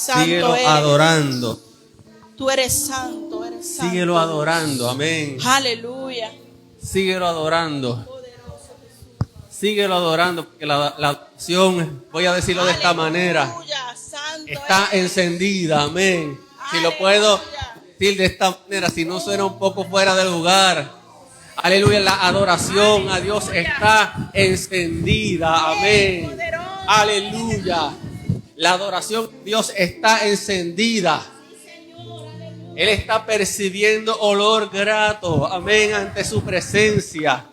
Síguelo adorando. Tú eres santo, eres santo. Síguelo adorando, amén. Aleluya. Síguelo adorando. Síguelo adorando, porque la adoración, voy a decirlo de esta manera, está encendida, amén. Si lo puedo decir de esta manera, si no suena un poco fuera de lugar. Aleluya, la adoración a Dios está encendida, amén. Aleluya, la adoración a Dios está encendida. Él está percibiendo olor grato, amén, ante su presencia.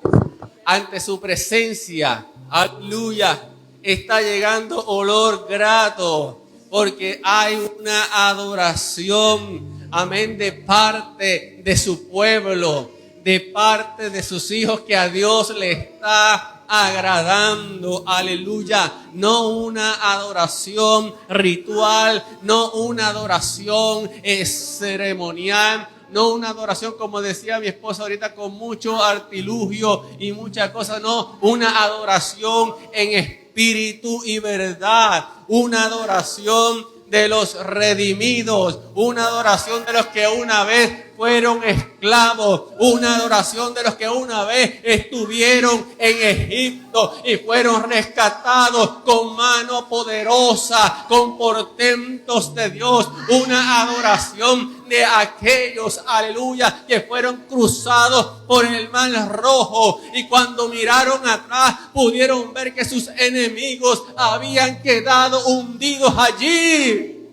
Ante su presencia, aleluya, está llegando olor grato, porque hay una adoración, amén, de parte de su pueblo, de parte de sus hijos, que a Dios le está agradando, aleluya. No una adoración ritual, no una adoración ceremonial, no una adoración, como decía mi esposa ahorita, con mucho artilugio y muchas cosas. No, una adoración en espíritu y verdad. Una adoración de los redimidos. Una adoración de los que una vez fueron esclavos. Una adoración de los que una vez estuvieron en Egipto y fueron rescatados con mano poderosa, con portentos de Dios. Una adoración de aquellos, aleluya, que fueron cruzados por el mar rojo, y cuando miraron atrás pudieron ver que sus enemigos habían quedado hundidos allí.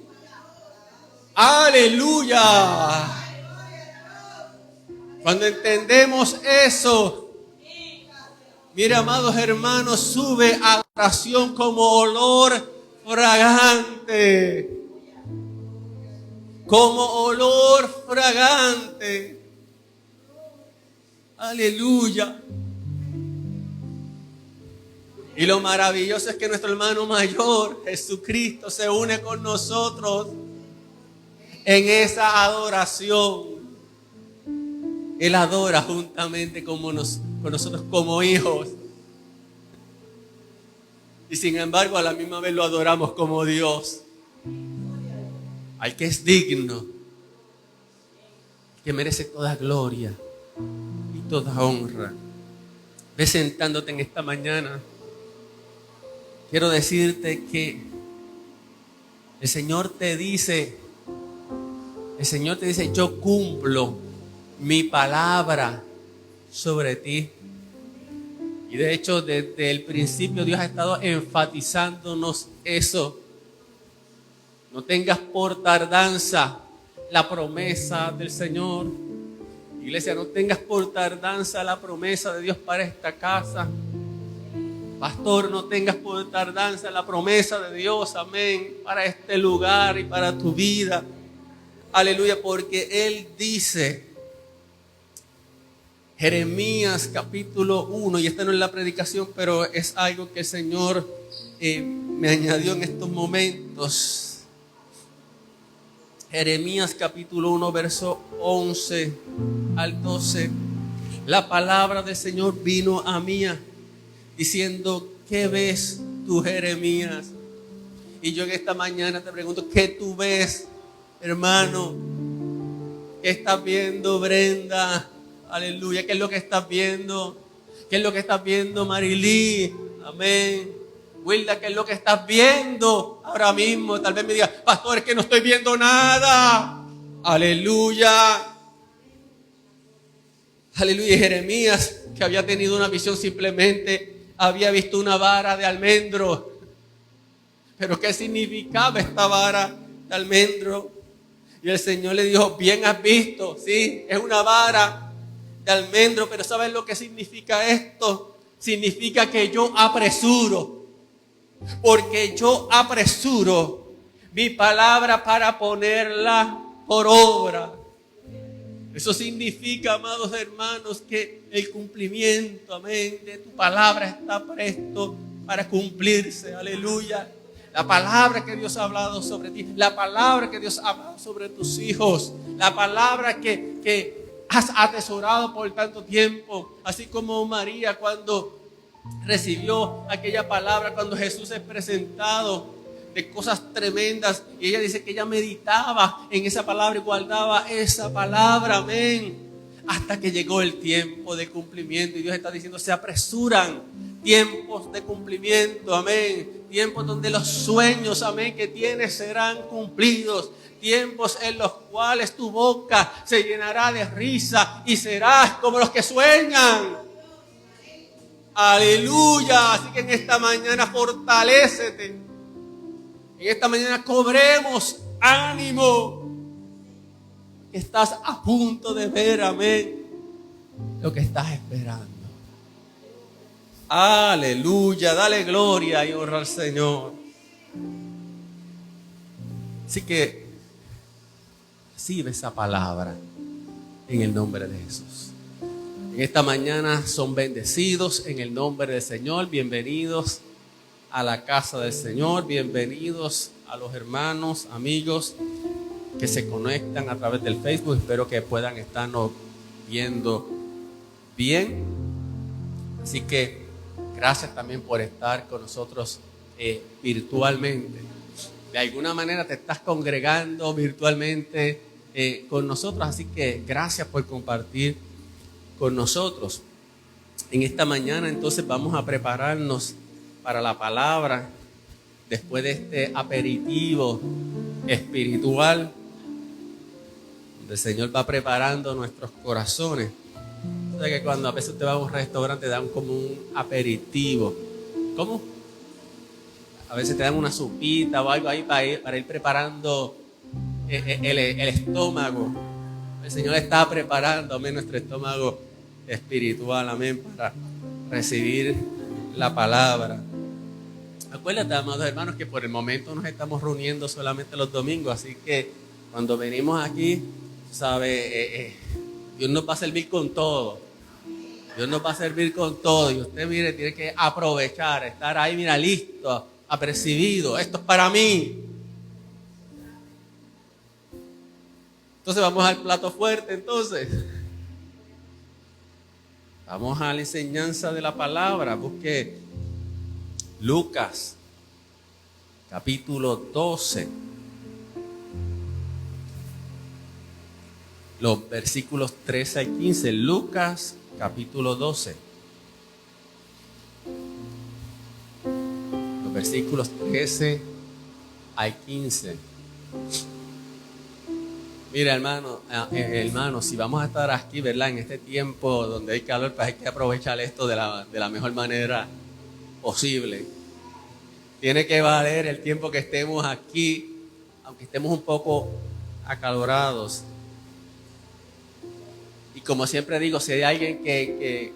Aleluya. Cuando entendemos eso, mire, amados hermanos, sube adoración como olor fragante. Como olor fragante. Aleluya. Y lo maravilloso es que nuestro hermano mayor, Jesucristo, se une con nosotros en esa adoración. Él adora juntamente con nosotros como hijos. Y sin embargo, a la misma vez lo adoramos como Dios, al que es digno, que merece toda gloria y toda honra. Ve sentándote en esta mañana. Quiero decirte que el Señor te dice, yo cumplo mi palabra sobre ti. Y de hecho, desde el principio Dios ha estado enfatizándonos eso. No tengas por tardanza la promesa del Señor. Iglesia, no tengas por tardanza la promesa de Dios para esta casa. Pastor, no tengas por tardanza la promesa de Dios, amén, para este lugar y para tu vida. Aleluya, porque Él dice, Jeremías capítulo 1, y esta no es la predicación, pero es algo que el Señor me añadió en estos momentos. Jeremías capítulo 1, verso 11 al 12. La palabra del Señor vino a mí diciendo, ¿qué ves tú, Jeremías? Y yo en esta mañana te pregunto, ¿qué tú ves, hermano? ¿Qué estás viendo, Brenda? Aleluya, ¿qué es lo que estás viendo? ¿Qué es lo que estás viendo, Marilí? Amén. Wilda, ¿qué es lo que estás viendo ahora mismo? Tal vez me diga, pastor, es que no estoy viendo nada. Aleluya. Aleluya. Jeremías, que había tenido una visión, simplemente había visto una vara de almendro. Pero ¿qué significaba esta vara de almendro? Y el Señor le dijo, bien has visto, sí, es una vara de almendro, pero ¿sabes lo que significa esto? Significa que yo apresuro, porque yo apresuro mi palabra para ponerla por obra. Eso significa, amados hermanos, que el cumplimiento, amén, de tu palabra está presto para cumplirse. Aleluya. La palabra que Dios ha hablado sobre ti, la palabra que Dios ha hablado sobre tus hijos, la palabra que has atesorado por tanto tiempo, así como María cuando recibió aquella palabra, cuando Jesús es presentado de cosas tremendas. Y ella dice que ella meditaba en esa palabra y guardaba esa palabra, amén, hasta que llegó el tiempo de cumplimiento. Y Dios está diciendo, se apresuran tiempos de cumplimiento, amén. Tiempos donde los sueños, amén, que tienes serán cumplidos. Tiempos en los cuales tu boca se llenará de risa y serás como los que sueñan. Aleluya. Así que en esta mañana fortalécete. En esta mañana cobremos ánimo. Estás a punto de ver, amén, lo que estás esperando. Aleluya. Dale gloria y honra al Señor. Así que recibe esa palabra en el nombre de Jesús. En esta mañana son bendecidos en el nombre del Señor. Bienvenidos a la casa del Señor. Bienvenidos a los hermanos, amigos que se conectan a través del Facebook. Espero que puedan estarnos viendo bien. Así que gracias también por estar con nosotros virtualmente. De alguna manera te estás congregando virtualmente con nosotros. Así que gracias por compartir con nosotros. En esta mañana entonces vamos a prepararnos para la palabra. Después de este aperitivo espiritual, donde el Señor va preparando nuestros corazones. O sea que cuando a veces usted va a un restaurante dan como un aperitivo. ¿Cómo? A veces te dan una sopita o algo ahí para ir preparando el estómago. El Señor está preparando, amén, nuestro estómago espiritual, amén, para recibir la palabra. Acuérdate, amados hermanos, que por el momento nos estamos reuniendo solamente los domingos, así que cuando venimos aquí, sabe, Dios nos va a servir con todo. Dios nos va a servir con todo. Y usted, mire, tiene que aprovechar, estar ahí, mira, listo, apercibido. Esto es para mí. Entonces vamos al plato fuerte, entonces. Vamos a la enseñanza de la palabra. Busque Lucas, capítulo 12. Los versículos 13 al 15. Lucas, capítulo 12. Los versículos 13 al 15. Mira, hermano, si vamos a estar aquí, ¿verdad? En este tiempo donde hay calor, pues hay que aprovechar esto de la mejor manera posible. Tiene que valer el tiempo que estemos aquí, aunque estemos un poco acalorados. Y como siempre digo, si hay alguien que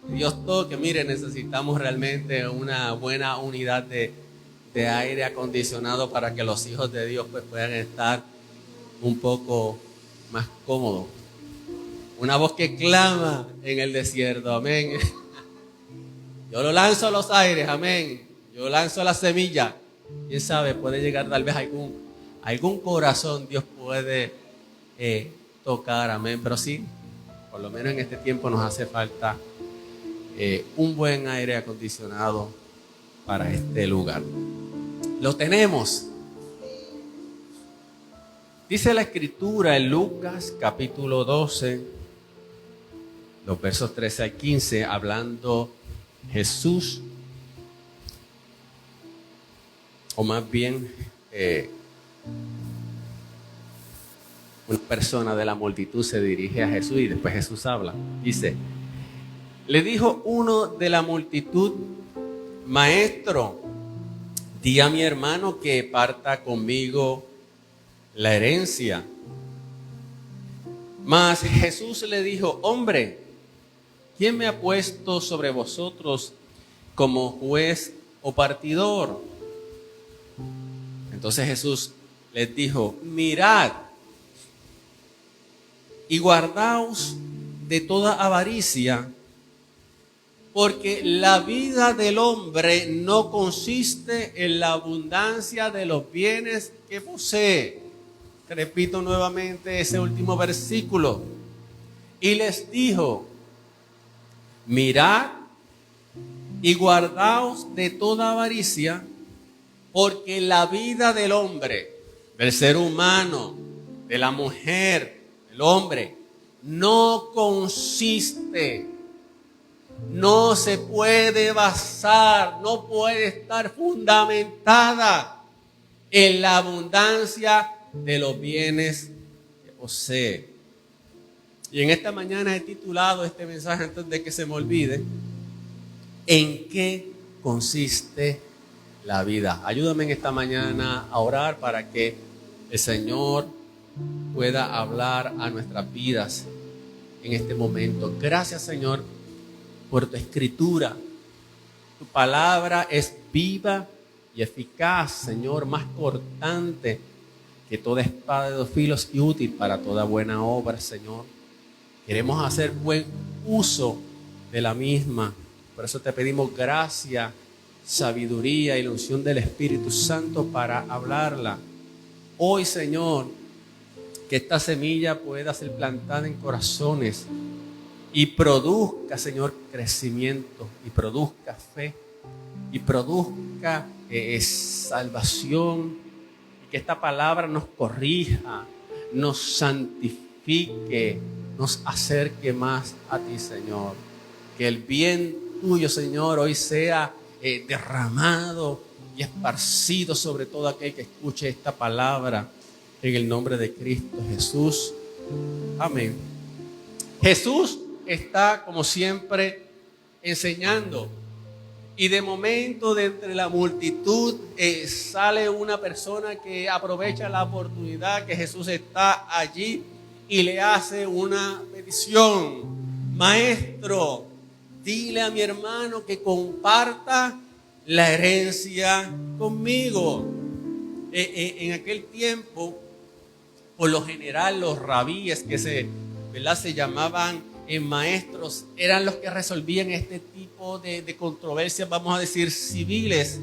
Dios toque, mire, necesitamos realmente una buena unidad de aire acondicionado para que los hijos de Dios pues puedan estar un poco más cómodos. Una voz que clama en el desierto, amén. Yo lo lanzo a los aires, amén. Yo lanzo la semilla. Quién sabe, puede llegar tal vez algún corazón Dios puede tocar, amén. Pero sí, por lo menos en este tiempo nos hace falta un buen aire acondicionado para este lugar. Lo tenemos. Dice la Escritura en Lucas capítulo 12, los versos 13 al 15, hablando Jesús, o más bien una persona de la multitud se dirige a Jesús y después Jesús habla. Dice, le dijo uno de la multitud, Maestro, di a mi hermano que parta conmigo la herencia. Mas Jesús le dijo, hombre, ¿quién me ha puesto sobre vosotros como juez o partidor? Entonces Jesús les dijo, mirad y guardaos de toda avaricia, porque la vida del hombre no consiste en la abundancia de los bienes que posee. Repito nuevamente ese último versículo. Y les dijo, mirad y guardaos de toda avaricia, Porque la vida del hombre, del ser humano, de la mujer, del hombre, no consiste, no se puede basar, no puede estar fundamentada en la abundancia de los bienes que posee. Y en esta mañana he titulado este mensaje, antes de que se me olvide, ¿en qué consiste la vida? Ayúdame en esta mañana a orar para que el Señor pueda hablar a nuestras vidas en este momento. Gracias, Señor, por tu escritura. Tu palabra es viva y eficaz, Señor, más cortante que toda espada de dos filos y útil para toda buena obra, Señor. Queremos hacer buen uso de la misma. Por eso te pedimos gracia, sabiduría y la unción del Espíritu Santo para hablarla. Hoy, Señor, que esta semilla pueda ser plantada en corazones y produzca, Señor, crecimiento, y produzca fe, y produzca salvación, y que esta palabra nos corrija, nos santifique, nos acerque más a ti, Señor. Que el bien tuyo, Señor, hoy sea derramado y esparcido sobre todo aquel que escuche esta palabra, en el nombre de Cristo Jesús. Amén. Jesús está, como siempre, enseñando, y de momento de entre la multitud sale una persona que aprovecha la oportunidad que Jesús está allí y le hace una petición: maestro, dile a mi hermano que comparta la herencia conmigo. En aquel tiempo, por lo general, los rabíes que se llamaban maestros eran los que resolvían este tipo de controversias, vamos a decir, civiles.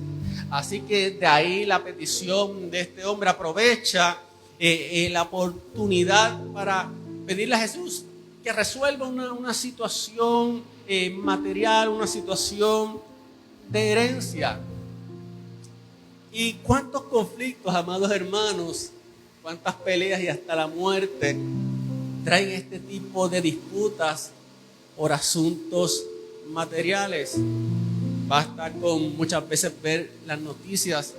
Así que de ahí la petición de este hombre. Aprovecha la oportunidad para pedirle a Jesús que resuelva una situación material, una situación de herencia. Y cuántos conflictos, amados hermanos, cuántas peleas y hasta la muerte traen este tipo de disputas por asuntos materiales. Basta con muchas veces ver las noticias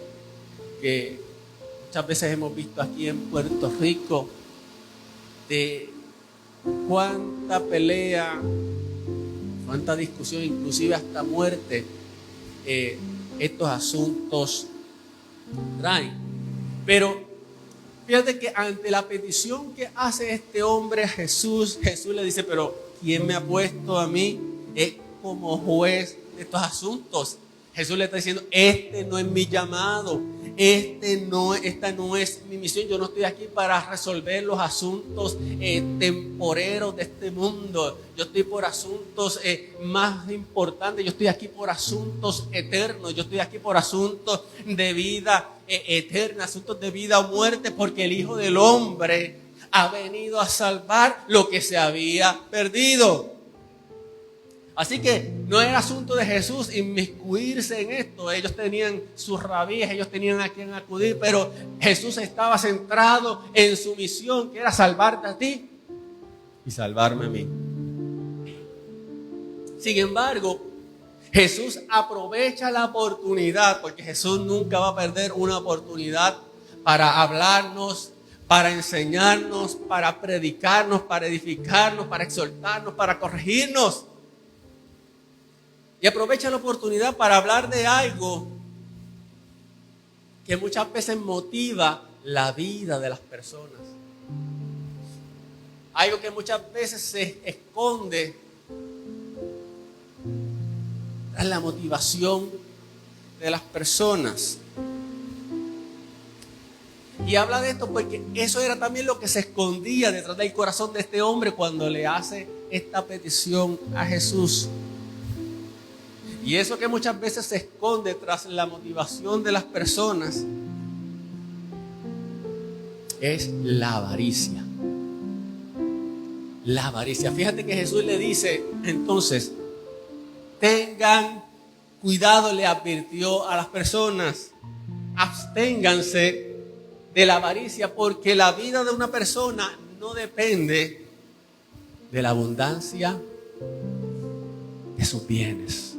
que muchas veces hemos visto aquí en Puerto Rico, de cuánta pelea, cuánta discusión, inclusive hasta muerte, estos asuntos traen. Pero fíjate que ante la petición que hace este hombre a Jesús, Jesús le dice: pero ¿quién me ha puesto a mí como juez de estos asuntos? Jesús le está diciendo: este no es mi llamado, esta no es mi misión. Yo no estoy aquí para resolver los asuntos temporeros de este mundo. Yo estoy por asuntos más importantes. Yo estoy aquí por asuntos eternos. Yo estoy aquí por asuntos de vida eterna, asuntos de vida o muerte, porque el Hijo del Hombre ha venido a salvar lo que se había perdido. Así que no era asunto de Jesús inmiscuirse en esto. Ellos tenían sus rabíes, ellos tenían a quien acudir, pero Jesús estaba centrado en su misión, que era salvarte a ti y salvarme a mí. Sin embargo, Jesús aprovecha la oportunidad, porque Jesús nunca va a perder una oportunidad para hablarnos, para enseñarnos, para predicarnos, para edificarnos, para exhortarnos, para corregirnos. Y aprovecha la oportunidad para hablar de algo que muchas veces motiva la vida de las personas. Algo que muchas veces se esconde tras la motivación de las personas. Y habla de esto porque eso era también lo que se escondía detrás del corazón de este hombre cuando le hace esta petición a Jesús. Y eso que muchas veces se esconde tras la motivación de las personas es la avaricia. La avaricia. Fíjate que Jesús le dice entonces: tengan cuidado, le advirtió a las personas, absténganse de la avaricia, porque la vida de una persona no depende de la abundancia de sus bienes.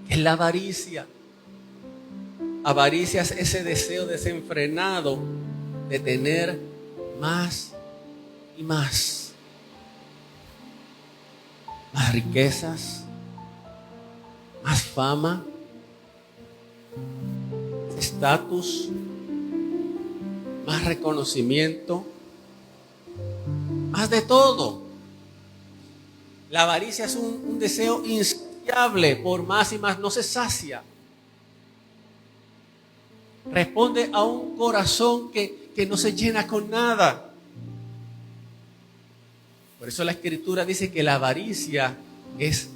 Es la avaricia. Avaricia es ese deseo desenfrenado de tener más y más. Más riquezas, más fama, estatus, más reconocimiento, más de todo. La avaricia es un deseo insaciable por más y más, no se sacia. Responde a un corazón que no se llena con nada. Por eso la Escritura dice que la avaricia es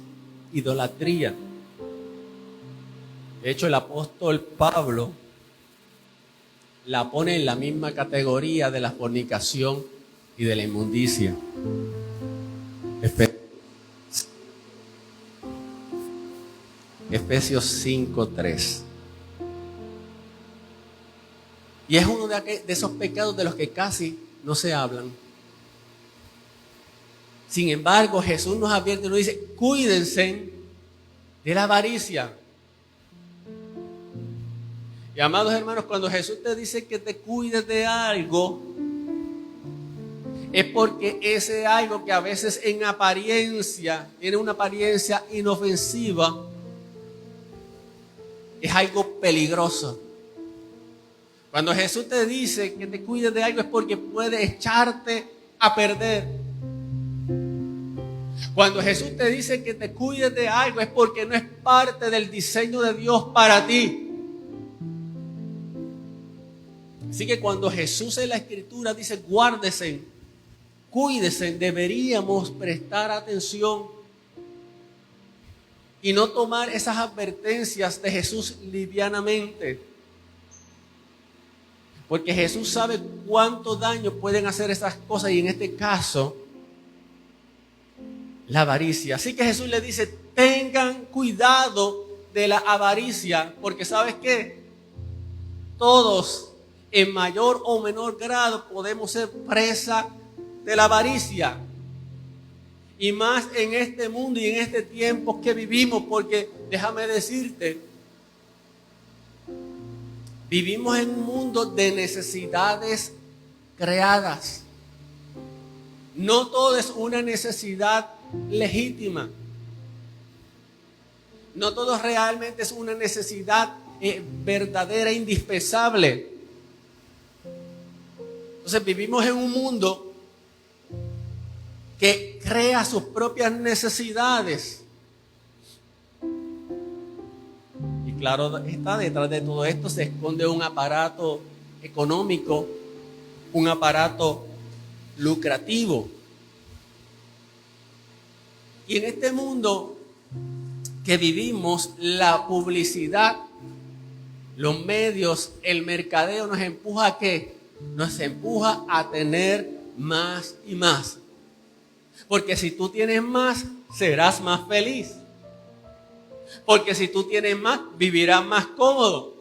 idolatría. De hecho, el apóstol Pablo la pone en la misma categoría de la fornicación y de la inmundicia. Efesios 5:3. Y es uno de esos pecados de los que casi no se hablan. Sin embargo, Jesús nos advierte y nos dice: cuídense de la avaricia. Y amados hermanos, cuando Jesús te dice que te cuides de algo, es porque ese algo que a veces en apariencia tiene una apariencia inofensiva, es algo peligroso. Cuando Jesús te dice que te cuides de algo, es porque puede echarte a perder. Cuando Jesús te dice que te cuides de algo, es porque no es parte del diseño de Dios para ti. Así que cuando Jesús en la Escritura dice guárdese, cuídese, deberíamos prestar atención y no tomar esas advertencias de Jesús livianamente. Porque Jesús sabe cuánto daño pueden hacer esas cosas, y en este caso, la avaricia. Así que Jesús le dice: tengan cuidado de la avaricia, porque ¿sabes qué? Todos, en mayor o menor grado, podemos ser presa de la avaricia. Y más en este mundo y en este tiempo que vivimos, porque déjame decirte, vivimos en un mundo de necesidades creadas. No todo es una necesidad legítima. No todo realmente es una necesidad verdadera, indispensable. Entonces vivimos en un mundo que crea sus propias necesidades. Y claro está, detrás de todo esto se esconde un aparato económico, un aparato lucrativo. Y en este mundo que vivimos, la publicidad, los medios, el mercadeo nos empuja ¿a qué? Nos empuja a tener más y más. Porque si tú tienes más, serás más feliz. Porque si tú tienes más, vivirás más cómodo.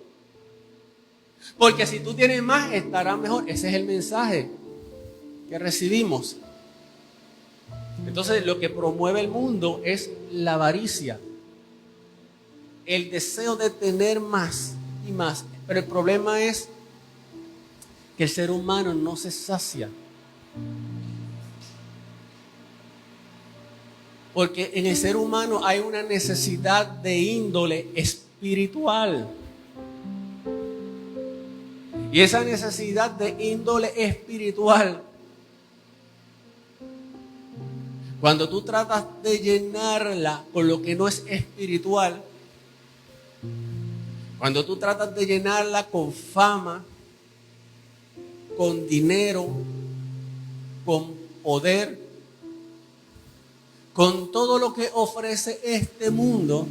Porque si tú tienes más, estarás mejor. Ese es el mensaje que recibimos. Entonces, lo que promueve el mundo es la avaricia. El deseo de tener más y más. Pero el problema es que el ser humano no se sacia. Porque en el ser humano hay una necesidad de índole espiritual. Y esa necesidad de índole espiritual, cuando tú tratas de llenarla con lo que no es espiritual, cuando tú tratas de llenarla con fama, con dinero, con poder, con todo lo que ofrece este mundo,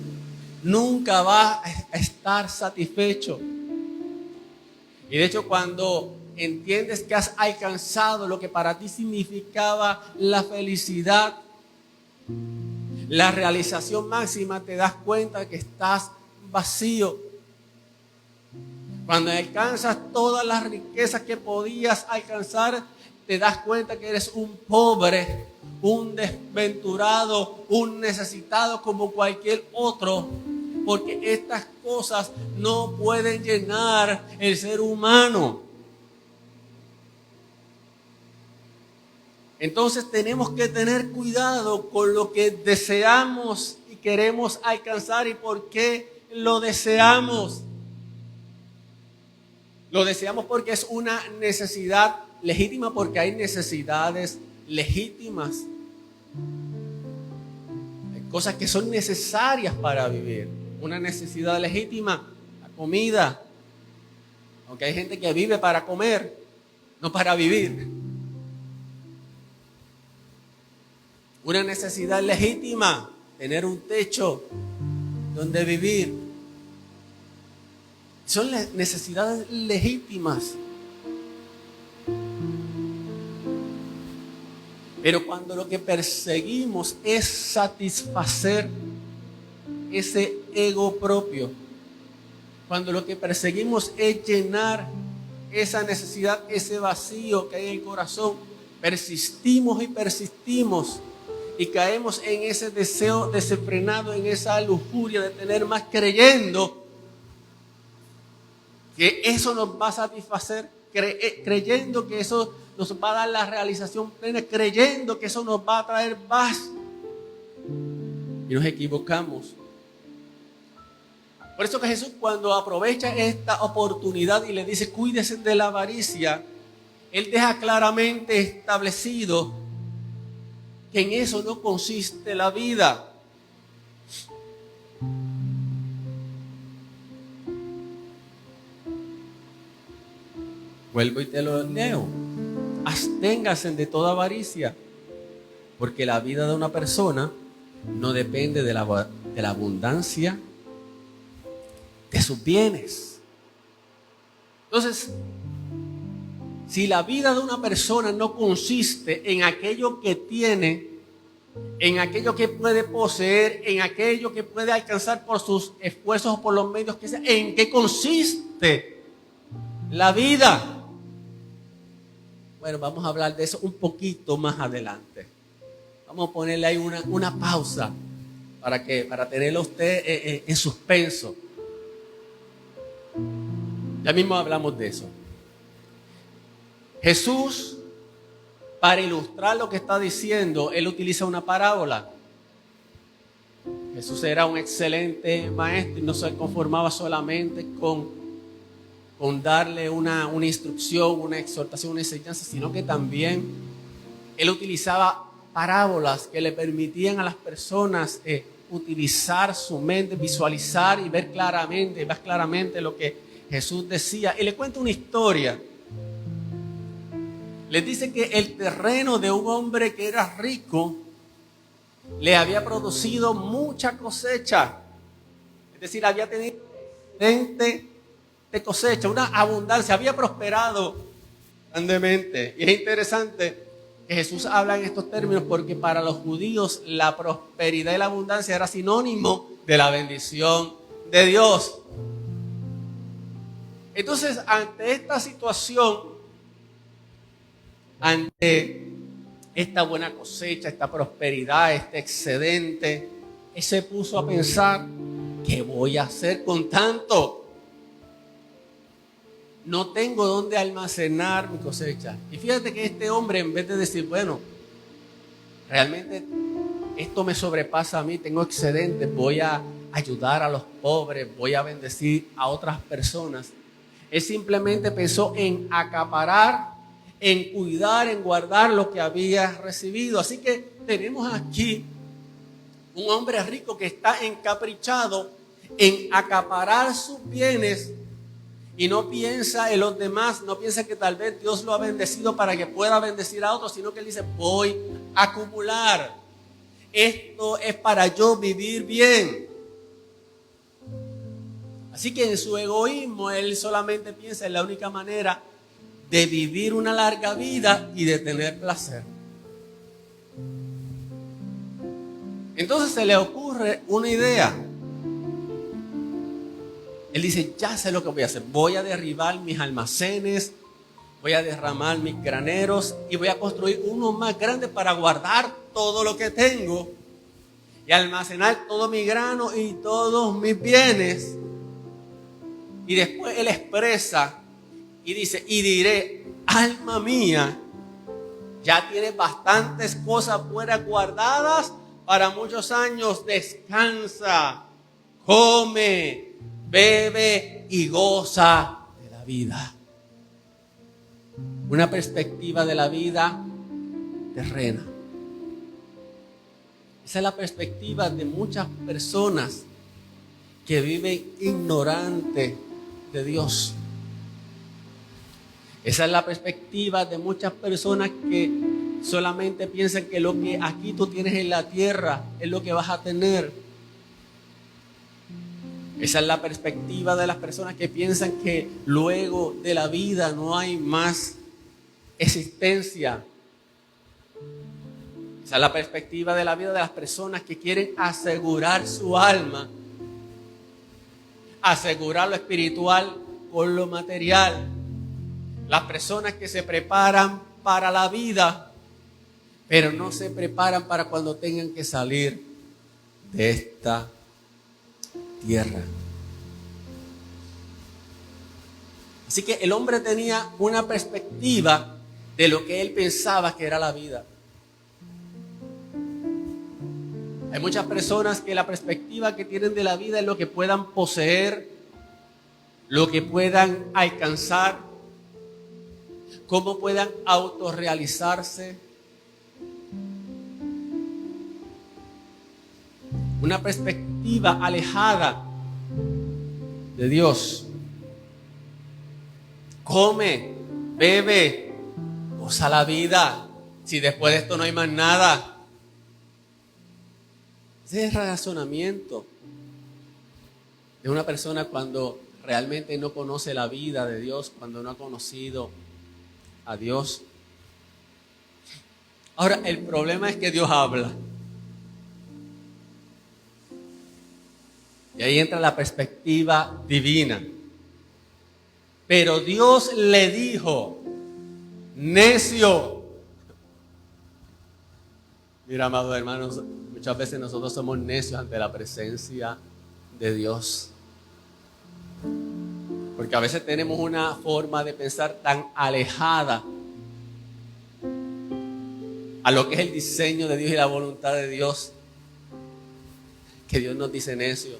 nunca vas a estar satisfecho. Y de hecho, cuando entiendes que has alcanzado lo que para ti significaba la felicidad, la realización máxima, te das cuenta que estás vacío. Cuando alcanzas todas las riquezas que podías alcanzar, te das cuenta que eres un pobre, un desventurado, un necesitado como cualquier otro, porque estas cosas no pueden llenar el ser humano. Entonces tenemos que tener cuidado con lo que deseamos y queremos alcanzar y por qué lo deseamos. Lo deseamos porque es una necesidad legítima, porque hay necesidades legítimas. Hay cosas que son necesarias para vivir. Una necesidad legítima, la comida. Aunque hay gente que vive para comer, no para vivir. Una necesidad legítima, tener un techo donde vivir. Son necesidades legítimas. Pero cuando lo que perseguimos es satisfacer ese ego propio, cuando lo que perseguimos es llenar esa necesidad, ese vacío que hay en el corazón, persistimos y persistimos y caemos en ese deseo desenfrenado, en esa lujuria de tener más, creyendo que eso nos va a satisfacer, creyendo que eso nos va a dar la realización plena, creyendo que eso nos va a traer paz. Y nos equivocamos. Por eso que Jesús, cuando aprovecha esta oportunidad y le dice, cuídese de la avaricia, Él deja claramente establecido que en eso no consiste la vida. Vuelvo y te lo leo. Absténganse de toda avaricia, porque la vida de una persona no depende de la abundancia de sus bienes. Entonces, si la vida de una persona no consiste en aquello que tiene, en aquello que puede poseer, en aquello que puede alcanzar por sus esfuerzos o por los medios que sea, ¿en qué consiste la vida? Bueno, vamos a hablar de eso un poquito más adelante. Vamos a ponerle ahí una pausa para tenerlo usted en suspenso. Ya mismo hablamos de eso. Jesús, para ilustrar lo que está diciendo, Él utiliza una parábola. Jesús era un excelente maestro y no se conformaba solamente con darle una instrucción, una exhortación, una enseñanza, sino que también Él utilizaba parábolas que le permitían a las personas utilizar su mente, visualizar y ver claramente lo que Jesús decía. Y le cuenta una historia. Les dice que el terreno de un hombre que era rico le había producido mucha cosecha. Es decir, había tenido excedente de cosecha, una abundancia, había prosperado grandemente. Y es interesante que Jesús habla en estos términos porque para los judíos la prosperidad y la abundancia era sinónimo de la bendición de Dios. Entonces, ante esta situación, ante esta buena cosecha, esta prosperidad, este excedente, Él se puso a pensar, ¿qué voy a hacer con tanto? No tengo dónde almacenar mi cosecha. Y fíjate que este hombre, en vez de decir, bueno, realmente esto me sobrepasa a mí, tengo excedente, voy a ayudar a los pobres, voy a bendecir a otras personas, él simplemente pensó en acaparar, en cuidar, en guardar lo que había recibido. Así que tenemos aquí un hombre rico que está encaprichado en acaparar sus bienes y no piensa en los demás, no piensa que tal vez Dios lo ha bendecido para que pueda bendecir a otros, sino que él dice, voy a acumular. Esto es para yo vivir bien. Así que en su egoísmo él solamente piensa en la única manera de vivir una larga vida y de tener placer. Entonces se le ocurre una idea. Él dice, ya sé lo que voy a hacer. Voy a derribar mis almacenes, voy a derramar mis graneros y voy a construir uno más grande para guardar todo lo que tengo y almacenar todo mi grano y todos mis bienes. Y después Él expresa y dice, y diré, alma mía, ya tienes bastantes cosas buenas guardadas para muchos años. Descansa, come, bebe y goza de la vida. Una perspectiva de la vida terrena. Esa es la perspectiva de muchas personas que viven ignorantes de Dios. Esa es la perspectiva de muchas personas que solamente piensan que lo que aquí tú tienes en la tierra es lo que vas a tener. Esa es la perspectiva de las personas que piensan que luego de la vida no hay más existencia. Esa es la perspectiva de la vida de las personas que quieren asegurar su alma, asegurar lo espiritual con lo material. Las personas que se preparan para la vida, pero no se preparan para cuando tengan que salir de esta tierra. Así que el hombre tenía una perspectiva de lo que él pensaba que era la vida. Hay muchas personas que la perspectiva que tienen de la vida es lo que puedan poseer, lo que puedan alcanzar, cómo puedan autorrealizarse. Una perspectiva alejada de Dios. Come, bebe, goza la vida. Si después de esto no hay más nada. Ese es el razonamiento de una persona cuando realmente no conoce la vida de Dios, cuando no ha conocido a Dios. Ahora, el problema es que Dios habla. Y ahí entra la perspectiva divina. Pero Dios le dijo, necio. Mira, amados hermanos, muchas veces nosotros somos necios ante la presencia de Dios. Porque a veces tenemos una forma de pensar tan alejada a lo que es el diseño de Dios y la voluntad de Dios, que Dios nos dice necio.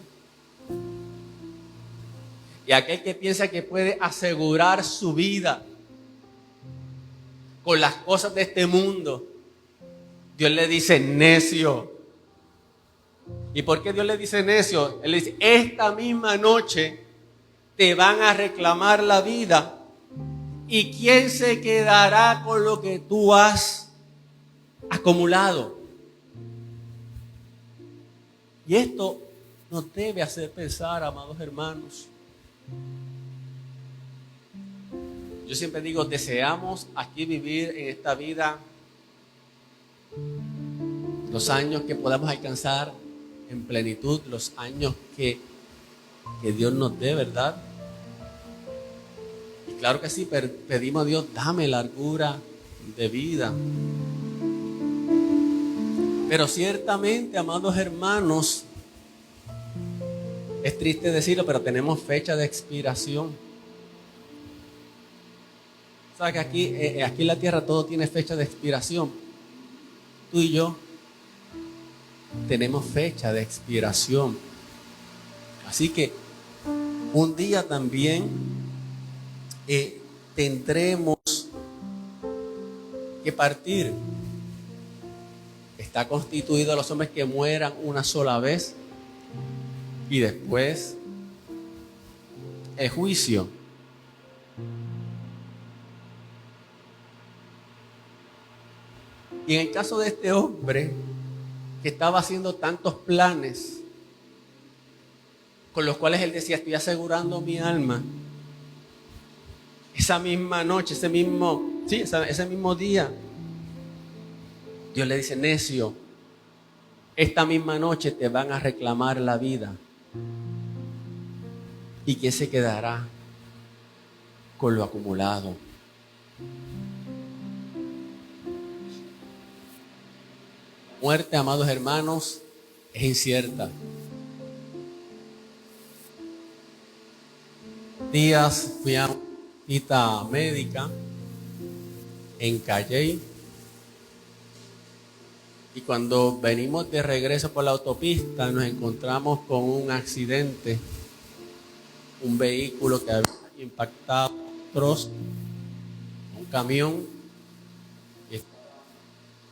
Y aquel que piensa que puede asegurar su vida con las cosas de este mundo, Dios le dice necio. ¿Y por qué Dios le dice necio? Él le dice, esta misma noche te van a reclamar la vida. ¿Y quién se quedará con lo que tú has acumulado? Y esto nos debe hacer pensar, amados hermanos. Yo siempre digo, deseamos aquí vivir en esta vida los años que podamos alcanzar en plenitud, los años que Dios nos dé, ¿verdad? Y claro que sí, pedimos a Dios, dame largura de vida. Pero ciertamente, amados hermanos, es triste decirlo, pero tenemos fecha de expiración. O sea que aquí en la tierra todo tiene fecha de expiración. Tú y yo tenemos fecha de expiración. Así que un día también tendremos que partir. Está constituido a los hombres que mueran una sola vez y después el juicio. Y en el caso de este hombre que estaba haciendo tantos planes con los cuales él decía, estoy asegurando mi alma, esa misma noche, ese mismo día, Dios le dice, necio, esta misma noche te van a reclamar la vida. ¿Y quién se quedará con lo acumulado? Muerte, amados hermanos, es incierta. Días fui a una cita médica en Calley y cuando venimos de regreso por la autopista nos encontramos con un accidente, un vehículo que había impactado un camión y estaba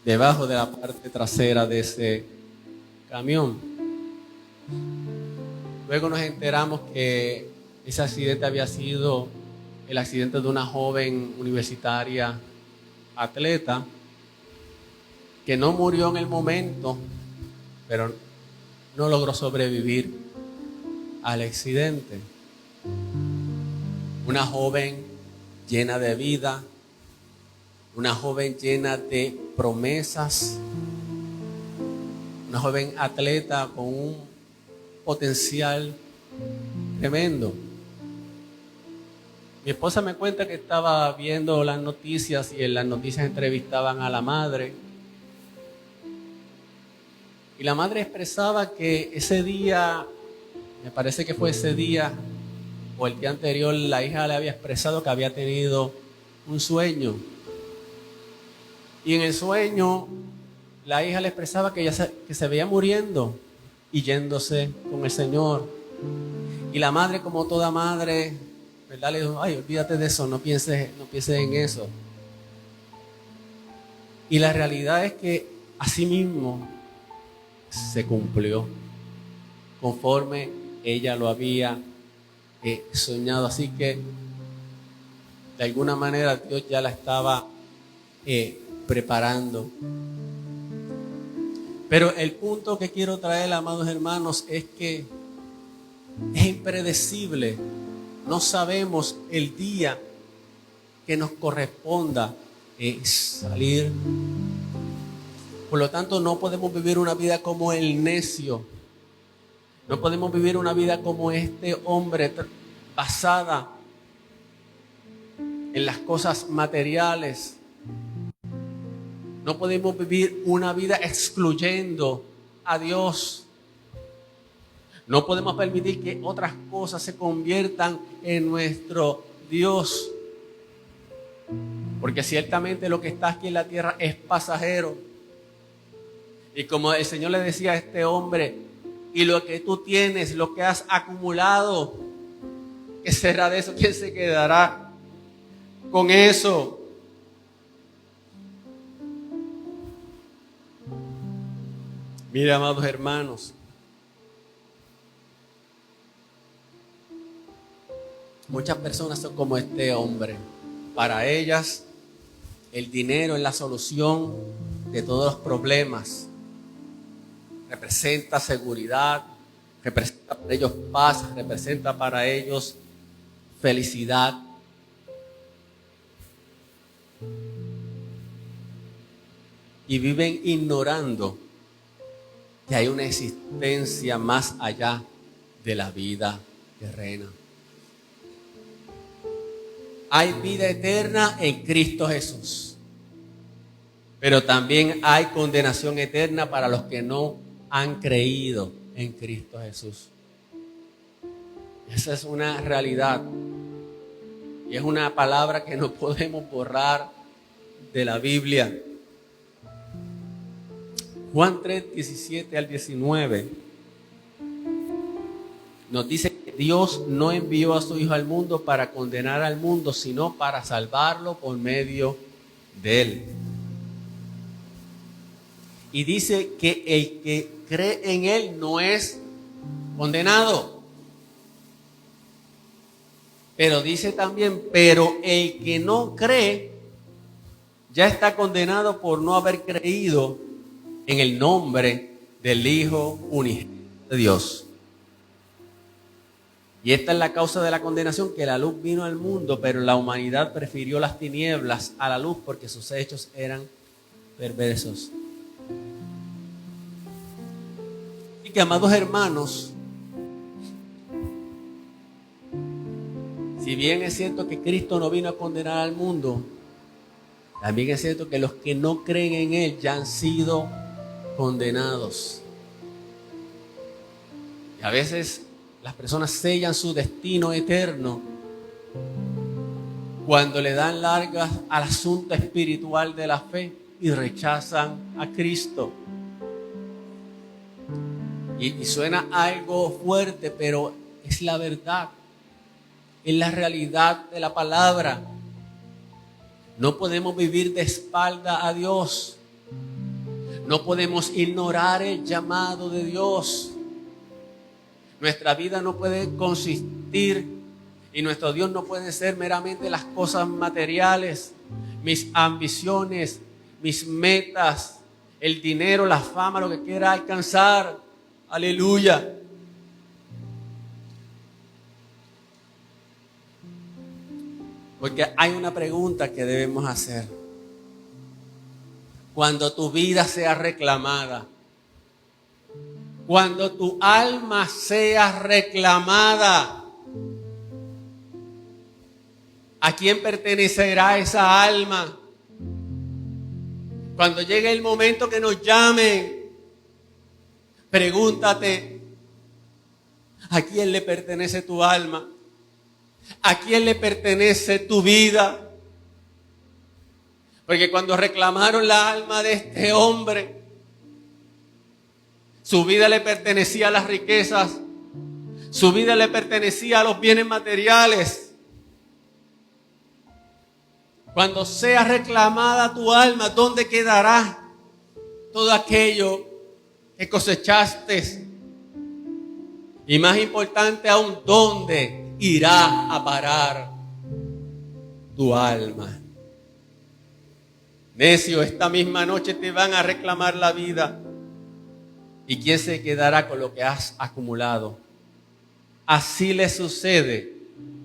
debajo de la parte trasera de ese camión. Luego nos enteramos que ese accidente había sido el accidente de una joven universitaria atleta que no murió en el momento, pero no logró sobrevivir al accidente. Una joven llena de vida, una joven llena de promesas, una joven atleta con un potencial tremendo. Mi esposa me cuenta que estaba viendo las noticias y en las noticias entrevistaban a la madre. Y la madre expresaba que ese día, me parece que fue ese día o el día anterior, la hija le había expresado que había tenido un sueño. Y en el sueño, la hija le expresaba que que se veía muriendo y yéndose con el Señor. Y la madre, como toda madre, ¿verdad?, le dijo: ay, olvídate de eso, no pienses en eso. Y la realidad es que así mismo se cumplió, conforme ella lo había soñado. Así que de alguna manera Dios ya la estaba preparando. Pero el punto que quiero traer, amados hermanos, es que es impredecible. No sabemos el día que nos corresponda salir. Por lo tanto, no podemos vivir una vida como el necio. No podemos vivir una vida como este hombre, basada en las cosas materiales. No podemos vivir una vida excluyendo a Dios. No podemos permitir que otras cosas se conviertan en nuestro Dios. Porque ciertamente lo que está aquí en la tierra es pasajero. Y como el Señor le decía a este hombre: y lo que tú tienes, lo que has acumulado, ¿qué será de eso? ¿Quién se quedará con eso? Mire, amados hermanos, muchas personas son como este hombre. Para ellas, el dinero es la solución de todos los problemas. Representa seguridad, representa para ellos paz, representa para ellos felicidad. Y viven ignorando que hay una existencia más allá de la vida terrena. Hay vida eterna en Cristo Jesús, pero también hay condenación eterna para los que no han creído en Cristo Jesús. Esa es una realidad y es una palabra que no podemos borrar de la Biblia. Juan 3, 17 al 19 nos dice que Dios no envió a su Hijo al mundo para condenar al mundo, sino para salvarlo por medio de él. Y dice que el que cree en él no es condenado. Pero dice también: pero el que no cree ya está condenado por no haber creído en el nombre del Hijo unigénito de Dios. Y esta es la causa de la condenación, que la luz vino al mundo, pero la humanidad prefirió las tinieblas a la luz porque sus hechos eran perversos. Así que, amados hermanos, Si bien es cierto que Cristo no vino a condenar al mundo, también es cierto que los que no creen en Él ya han sido condenados. Y a veces las personas sellan su destino eterno cuando le dan largas al asunto espiritual de la fe y rechazan a Cristo. Y suena algo fuerte, pero es la verdad. Es la realidad de la palabra. No podemos vivir de espalda a Dios. No podemos ignorar el llamado de Dios. Nuestra vida no puede consistir y nuestro Dios no puede ser meramente las cosas materiales, mis ambiciones, mis metas, el dinero, la fama, lo que quiera alcanzar. Aleluya. Porque hay una pregunta que debemos hacer. Cuando tu vida sea reclamada, cuando tu alma sea reclamada, ¿a quién pertenecerá esa alma? Cuando llegue el momento que nos llamen, pregúntate, ¿a quién le pertenece tu alma? ¿A quién le pertenece tu vida? Porque cuando reclamaron la alma de este hombre, su vida le pertenecía a las riquezas, su vida le pertenecía a los bienes materiales. Cuando sea reclamada tu alma, ¿dónde quedará todo aquello que cosechaste? Y más importante aún, ¿dónde irá a parar tu alma? Necio, esta misma noche te van a reclamar la vida. ¿Y quién se quedará con lo que has acumulado? Así le sucede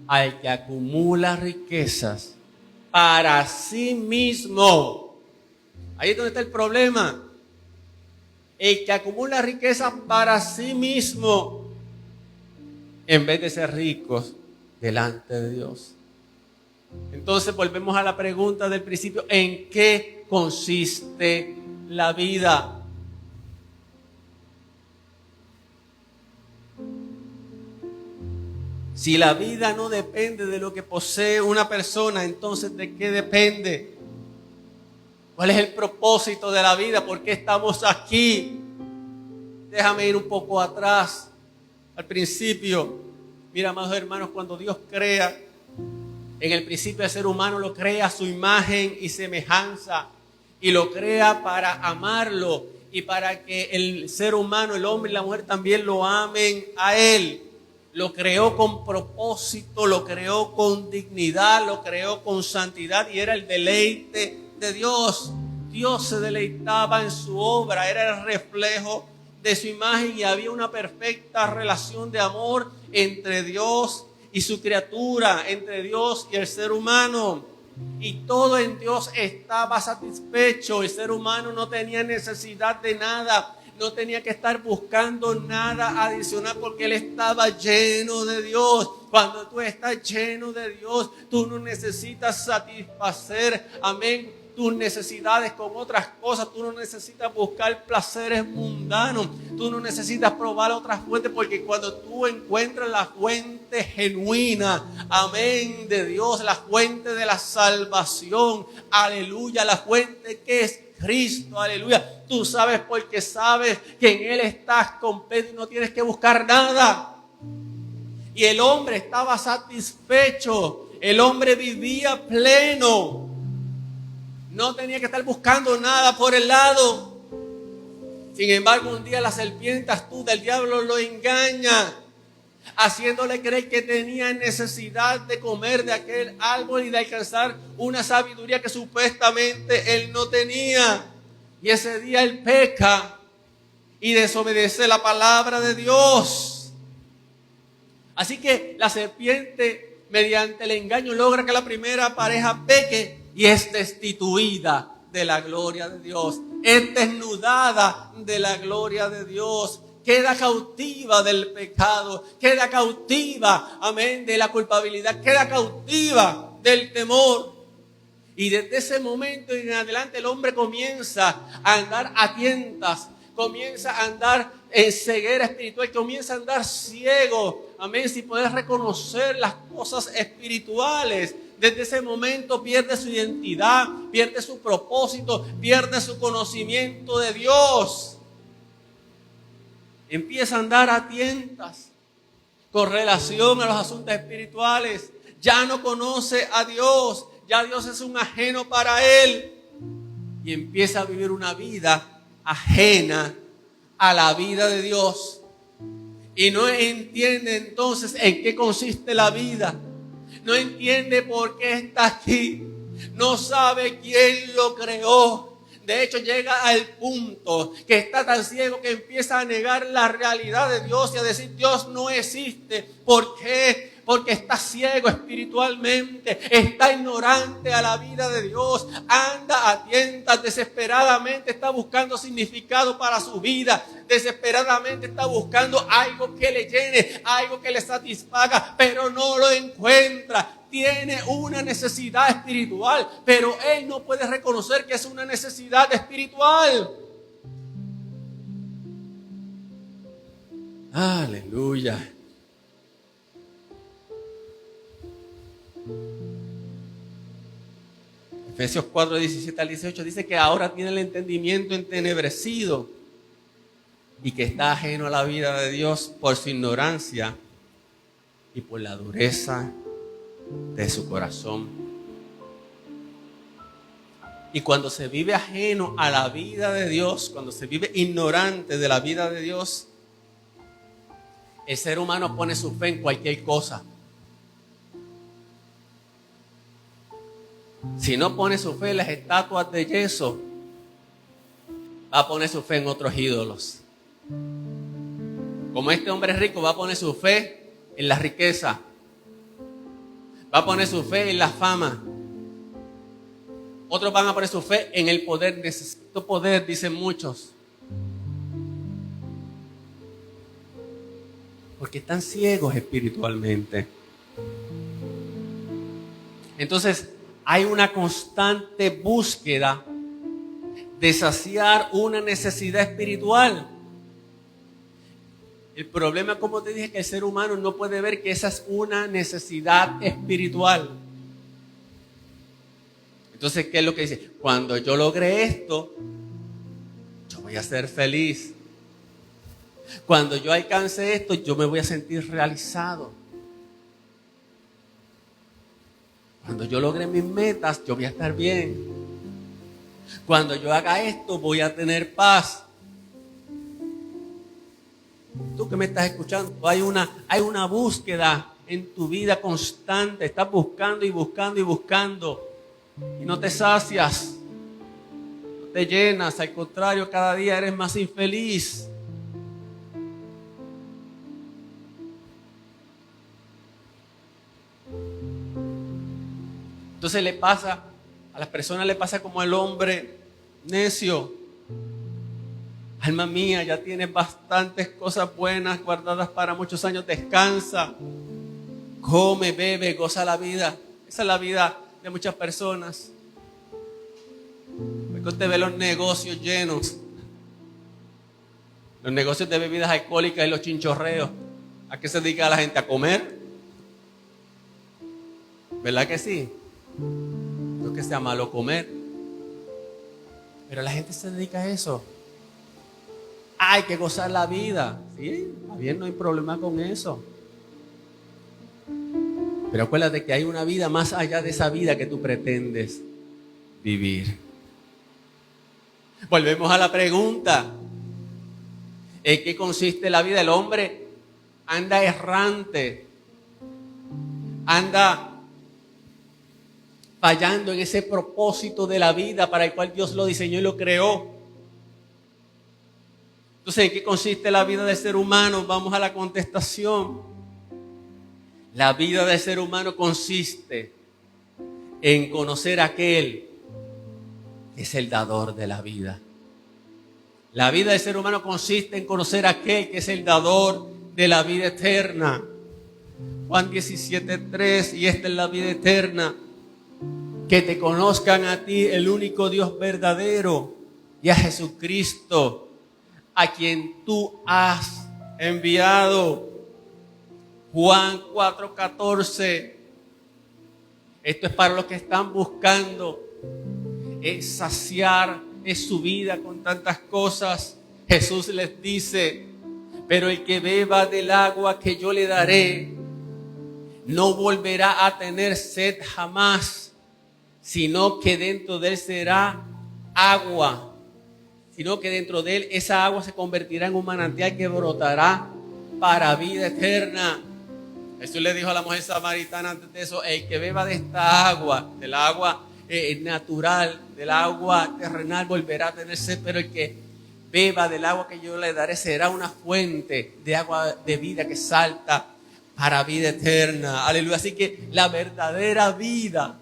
al que acumula riquezas para sí mismo. Ahí es donde está el problema. El que acumula riquezas para sí mismo, en vez de ser ricos delante de Dios. Entonces volvemos a la pregunta del principio: ¿en qué consiste la vida? Si la vida no depende de lo que posee una persona, entonces ¿de qué depende? ¿Cuál es el propósito de la vida? ¿Por qué estamos aquí? Déjame ir un poco atrás, al principio. Mira, amados hermanos, cuando Dios crea, en el principio el ser humano lo crea a su imagen y semejanza, y lo crea para amarlo y para que el ser humano, el hombre y la mujer también lo amen a Él. Lo creó con propósito, lo creó con dignidad, lo creó con santidad y era el deleite de Dios. Dios se deleitaba en su obra, era el reflejo de su imagen y había una perfecta relación de amor entre Dios y su criatura, entre Dios y el ser humano. Y todo en Dios estaba satisfecho. El ser humano no tenía necesidad de nada. No tenía que estar buscando nada adicional porque él estaba lleno de Dios. Cuando tú estás lleno de Dios, tú no necesitas satisfacer, amén, tus necesidades con otras cosas. Tú no necesitas buscar placeres mundanos. Tú no necesitas probar otras fuentes, porque cuando tú encuentras la fuente genuina, amén, de Dios, la fuente de la salvación, aleluya, la fuente que es Cristo, aleluya. Tú sabes porque sabes que en Él estás completo y no tienes que buscar nada. Y el hombre estaba satisfecho. El hombre vivía pleno. No tenía que estar buscando nada por el lado. Sin embargo, un día la serpiente astuta, el diablo, lo engaña, haciéndole creer que tenía necesidad de comer de aquel árbol y de alcanzar una sabiduría que supuestamente él no tenía. Y ese día él peca y desobedece la palabra de Dios. Así que la serpiente, mediante el engaño, logra que la primera pareja peque y es destituida de la gloria de Dios. Es desnudada de la gloria de Dios. queda cautiva del pecado, queda cautiva, amén, de la culpabilidad, queda cautiva del temor. Y desde ese momento en adelante el hombre comienza a andar a tientas, comienza a andar en ceguera espiritual, comienza a andar ciego, amén, sin poder reconocer las cosas espirituales. Desde ese momento pierde su identidad, pierde su propósito, pierde su conocimiento de Dios. Empieza a andar a tientas con relación a los asuntos espirituales. Ya no conoce a Dios, ya Dios es un ajeno para él. Y empieza a vivir una vida ajena a la vida de Dios. Y no entiende entonces en qué consiste la vida. No entiende por qué está aquí. No sabe quién lo creó. De hecho, llega al punto que está tan ciego que empieza a negar la realidad de Dios y a decir: Dios no existe. ¿Por qué? Porque está ciego espiritualmente, está ignorante a la vida de Dios, anda a tientas, desesperadamente está buscando significado para su vida, desesperadamente está buscando algo que le llene, algo que le satisfaga, pero no lo encuentra. Tiene una necesidad espiritual, pero él no puede reconocer que es una necesidad espiritual. Aleluya. Efesios 4, 17 al 18 dice que ahora tiene el entendimiento entenebrecido y que está ajeno a la vida de Dios por su ignorancia y por la dureza de su corazón. Y cuando se vive ajeno a la vida de Dios, cuando se vive ignorante de la vida de Dios, el ser humano pone su fe en cualquier cosa. Si no pone su fe en las estatuas de yeso, va a poner su fe en otros ídolos. Como este hombre rico va a poner su fe en la riqueza, va a poner su fe en la fama. Otros van a poner su fe en el poder. Necesito poder, dicen muchos. Porque están ciegos espiritualmente. Entonces, hay una constante búsqueda de saciar una necesidad espiritual. El problema, como te dije, es que el ser humano no puede ver que esa es una necesidad espiritual. Entonces, ¿qué es lo que dice? Cuando yo logre esto, yo voy a ser feliz. Cuando yo alcance esto, yo me voy a sentir realizado. Cuando yo logre mis metas, yo voy a estar bien. Cuando yo haga esto, voy a tener paz. Tú que me estás escuchando, hay una búsqueda en tu vida constante. Estás buscando y buscando y buscando. Y no te sacias. No te llenas. Al contrario, cada día eres más infeliz. Entonces a las personas le pasa como al hombre necio. Alma mía, ya tienes bastantes cosas buenas guardadas para muchos años. Descansa, come, bebe, goza la vida. Esa es la vida de muchas personas. Porque usted ve los negocios llenos. Los negocios de bebidas alcohólicas y los chinchorreos. ¿A qué se dedica la gente? ¿A comer? ¿Verdad que sí? No es que sea malo comer, pero la gente se dedica a eso. Hay que gozar la vida. Sí, está bien, no hay problema con eso. Pero acuérdate que hay una vida más allá de esa vida que tú pretendes vivir. Volvemos a la pregunta: ¿en qué consiste la vida? El hombre anda errante, anda fallando en ese propósito de la vida para el cual Dios lo diseñó y lo creó. Entonces, ¿en qué consiste la vida del ser humano? Vamos a la contestación. La vida del ser humano consiste en conocer a aquel que es el dador de la vida. La vida del ser humano consiste en conocer a aquel que es el dador de la vida eterna. Juan 17:3, y esta es la vida eterna, que te conozcan a ti, el único Dios verdadero, y a Jesucristo, a quien tú has enviado. Juan 4:14, esto es para los que están buscando saciar su vida con tantas cosas. Jesús les dice: pero el que beba del agua que yo le daré no volverá a tener sed jamás, sino que dentro de él será agua, sino que dentro de él esa agua se convertirá en un manantial que brotará para vida eterna. Jesús le dijo a la mujer samaritana antes de eso: el que beba de esta agua, del agua natural, del agua terrenal, volverá a tener sed, pero el que beba del agua que yo le daré será una fuente de agua de vida que salta para vida eterna. Aleluya. Así que la verdadera vida,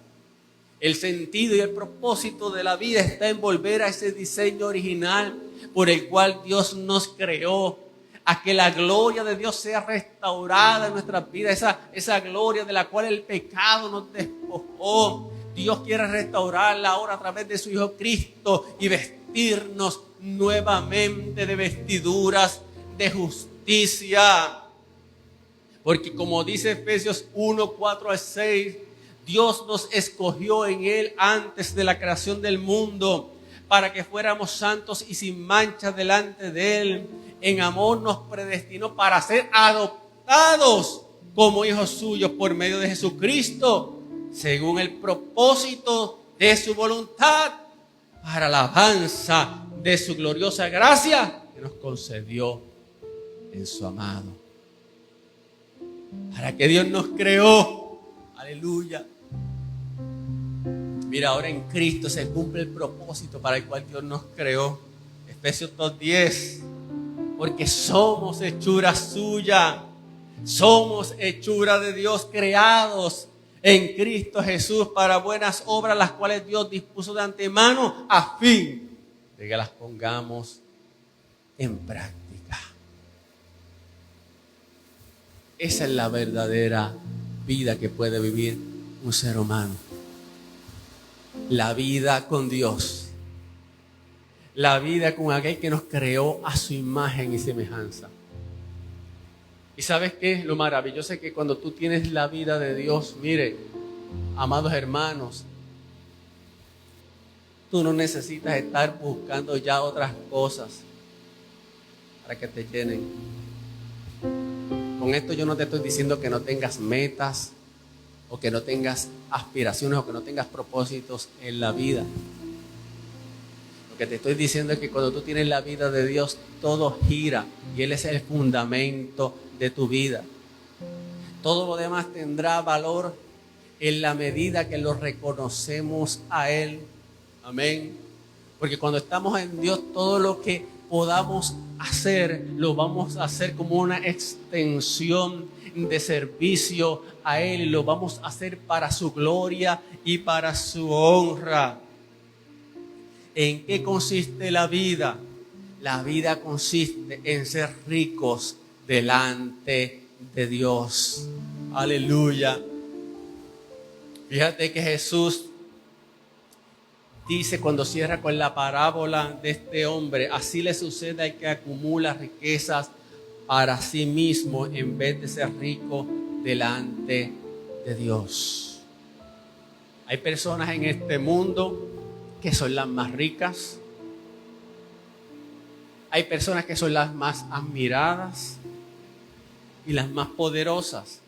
el sentido y el propósito de la vida está en volver a ese diseño original por el cual Dios nos creó, a que la gloria de Dios sea restaurada en nuestras vidas, esa gloria de la cual el pecado nos despojó. Dios quiere restaurarla ahora a través de su Hijo Cristo y vestirnos nuevamente de vestiduras de justicia. Porque como dice Efesios 1:4-6, Dios nos escogió en Él antes de la creación del mundo para que fuéramos santos y sin mancha delante de Él. En amor nos predestinó para ser adoptados como hijos suyos por medio de Jesucristo, según el propósito de su voluntad, para la alabanza de su gloriosa gracia que nos concedió en su amado. ¿Para qué Dios nos creó? Aleluya. Mira, ahora en Cristo se cumple el propósito para el cual Dios nos creó. Efesios 2:10. Porque somos hechura suya, somos hechura de Dios, creados en Cristo Jesús para buenas obras, las cuales Dios dispuso de antemano a fin de que las pongamos en práctica. Esa es la verdadera vida que puede vivir un ser humano. La vida con Dios. La vida con aquel que nos creó a su imagen y semejanza. ¿Y sabes qué? Lo maravilloso es que cuando tú tienes la vida de Dios, mire, amados hermanos, tú no necesitas estar buscando ya otras cosas para que te llenen. Con esto yo no te estoy diciendo que no tengas metas o que no tengas aspiraciones o que no tengas propósitos en la vida. Lo que te estoy diciendo es que cuando tú tienes la vida de Dios, todo gira y Él es el fundamento de tu vida. Todo lo demás tendrá valor en la medida que lo reconocemos a Él. Amén. Porque cuando estamos en Dios, todo lo que podamos hacer, lo vamos a hacer como una extensión de servicio a Él, y lo vamos a hacer para su gloria y para su honra. ¿En qué consiste la vida? La vida consiste en ser ricos delante de Dios. Aleluya. Fíjate que Jesús dice cuando cierra con la parábola de este hombre: así le sucede al que acumula riquezas para sí mismo en vez de ser rico delante de Dios. Hay personas en este mundo que son las más ricas. Hay personas que son las más admiradas y las más poderosas,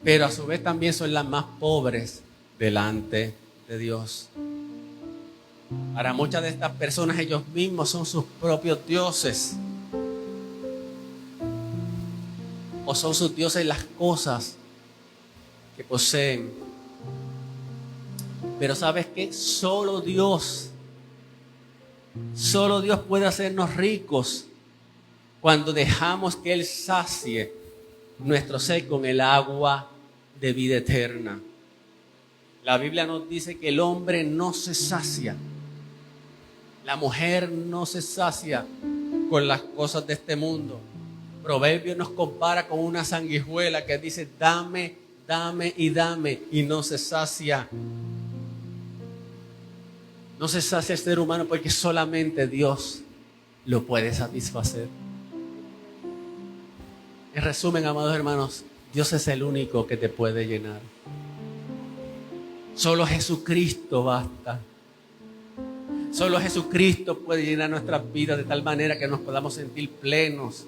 pero a su vez también son las más pobres delante de Dios. Para muchas de estas personas, ellos mismos son sus propios dioses, o son sus dioses las cosas que poseen. Pero ¿sabes qué? Solo Dios puede hacernos ricos cuando dejamos que Él sacie nuestro ser con el agua de vida eterna. La Biblia nos dice que el hombre no se sacia. La mujer no se sacia con las cosas de este mundo. Proverbios nos compara con una sanguijuela que dice: dame, dame y dame, y no se sacia. No se sacia el ser humano porque solamente Dios lo puede satisfacer. En resumen, amados hermanos, Dios es el único que te puede llenar. Solo Jesucristo basta. Solo Jesucristo puede llenar nuestras vidas de tal manera que nos podamos sentir plenos,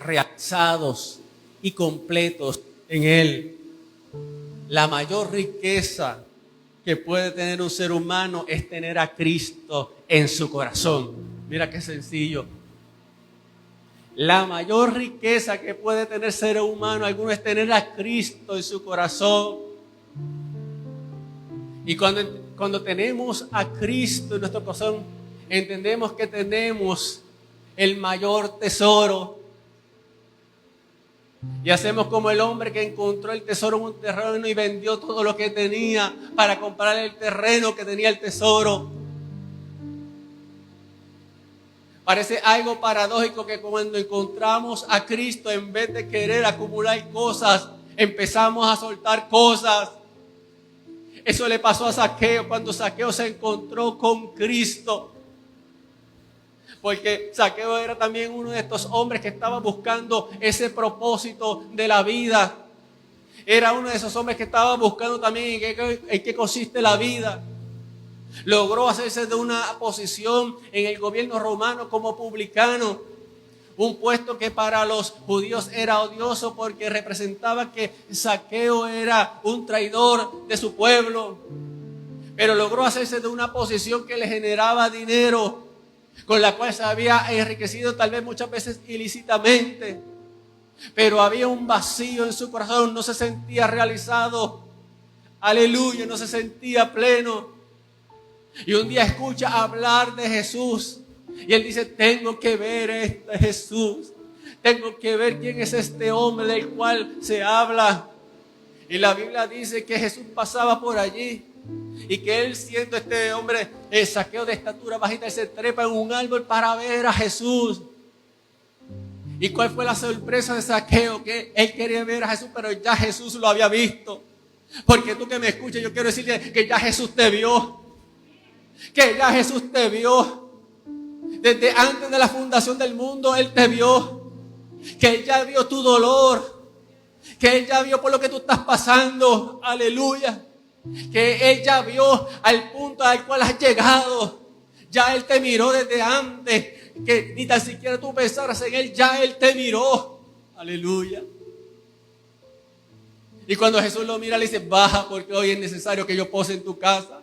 realizados y completos en Él. La mayor riqueza que puede tener un ser humano es tener a Cristo en su corazón. Mira qué sencillo. La mayor riqueza que puede tener ser humano alguno es tener a Cristo en su corazón. Y cuando tenemos a Cristo en nuestro corazón, entendemos que tenemos el mayor tesoro. Y hacemos como el hombre que encontró el tesoro en un terreno y vendió todo lo que tenía para comprar el terreno que tenía el tesoro. Parece algo paradójico que cuando encontramos a Cristo, en vez de querer acumular cosas, empezamos a soltar cosas. Eso le pasó a Zaqueo cuando Zaqueo se encontró con Cristo. Porque Zaqueo era también uno de estos hombres que estaba buscando ese propósito de la vida. Era uno de esos hombres que estaba buscando también en qué consiste la vida. Logró hacerse de una posición en el gobierno romano como publicano. Un puesto que para los judíos era odioso porque representaba que Zaqueo era un traidor de su pueblo. Pero logró hacerse de una posición que le generaba dinero, con la cual se había enriquecido tal vez muchas veces ilícitamente. Pero había un vacío en su corazón, no se sentía realizado. Aleluya, no se sentía pleno. Y un día escucha hablar de Jesús. Y él dice: tengo que ver a este Jesús. Tengo que ver quién es este hombre del cual se habla. Y la Biblia dice que Jesús pasaba por allí. Y que él, siendo este hombre Zaqueo de estatura bajita, él se trepa en un árbol para ver a Jesús. ¿Y cuál fue la sorpresa de Zaqueo? Que él quería ver a Jesús, pero ya Jesús lo había visto. Porque tú que me escuchas, yo quiero decirte que ya Jesús te vio. Que ya Jesús te vio. Desde antes de la fundación del mundo, Él te vio. Que Él ya vio tu dolor. Que Él ya vio por lo que tú estás pasando. Aleluya. Que Él ya vio al punto al cual has llegado. Ya Él te miró desde antes. Que ni tan siquiera tú pensaras en Él. Ya Él te miró. Aleluya. Y cuando Jesús lo mira, le dice: baja, porque hoy es necesario que yo pose en tu casa.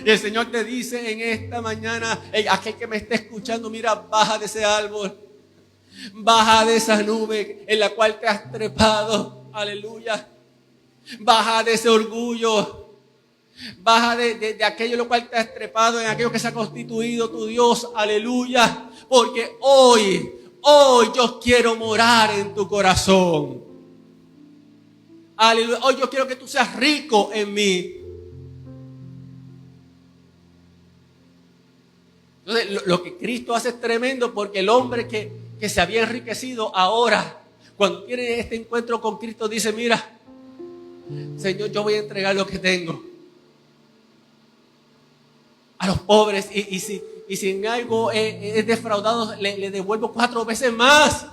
Y el Señor te dice en esta mañana: aquel que me esté escuchando, mira, baja de ese árbol, baja de esa nube en la cual te has trepado. Aleluya. Baja de ese orgullo, baja de aquello en lo cual te has trepado, en aquello que se ha constituido tu Dios. Aleluya. Porque hoy yo quiero morar en tu corazón. Aleluya. Hoy yo quiero que tú seas rico en mí. Entonces, lo que Cristo hace es tremendo, porque el hombre que se había enriquecido ahora, cuando tiene este encuentro con Cristo, dice: mira, Señor, yo voy a entregar lo que tengo a los pobres, y si en algo es defraudado, le devuelvo 4 veces más.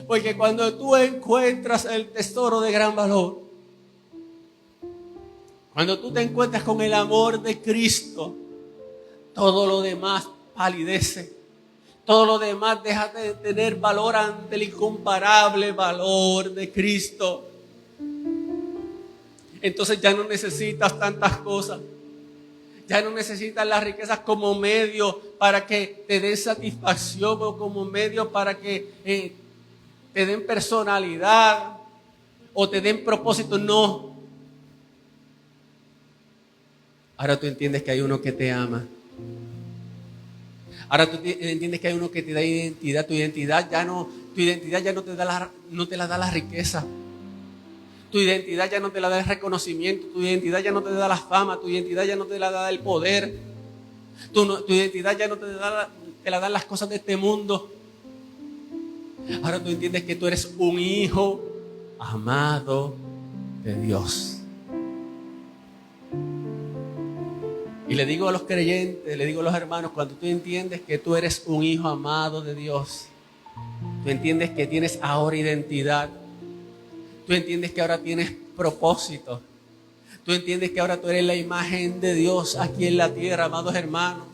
Porque cuando tú encuentras el tesoro de gran valor, cuando tú te encuentras con el amor de Cristo, todo lo demás palidece. Todo lo demás deja de tener valor ante el incomparable valor de Cristo. Entonces ya no necesitas tantas cosas. Ya no necesitas las riquezas como medio para que te den satisfacción, o como medio para que te den personalidad o te den propósito. No. Ahora tú entiendes que hay uno que te ama. Ahora tú entiendes que hay uno que te da identidad. Tu identidad ya no te la da la riqueza. Tu identidad ya no te la da el reconocimiento, tu identidad ya no te da la fama, tu identidad ya no te la da el poder, tu identidad ya no te la dan las cosas de este mundo. Ahora tú entiendes que tú eres un hijo amado de Dios. Y le digo a los creyentes, le digo a los hermanos, cuando tú entiendes que tú eres un hijo amado de Dios, tú entiendes que tienes ahora identidad, tú entiendes que ahora tienes propósito, tú entiendes que ahora tú eres la imagen de Dios aquí en la tierra, amados hermanos.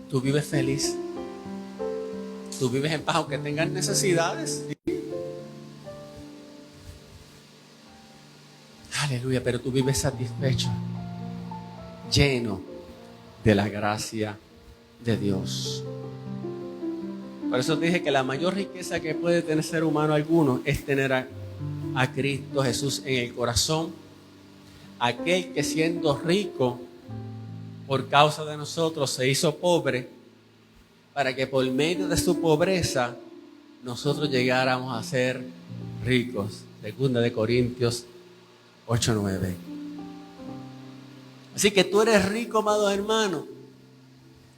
Tú vives feliz, tú vives en paz aunque tengas necesidades. Aleluya, pero tú vives satisfecho, lleno de la gracia de Dios. Por eso te dije que la mayor riqueza que puede tener ser humano alguno es tener a Cristo Jesús en el corazón. Aquel que siendo rico por causa de nosotros se hizo pobre, para que por medio de su pobreza nosotros llegáramos a ser ricos. 2 Corintios 8:9. Así que tú eres rico, amado hermano,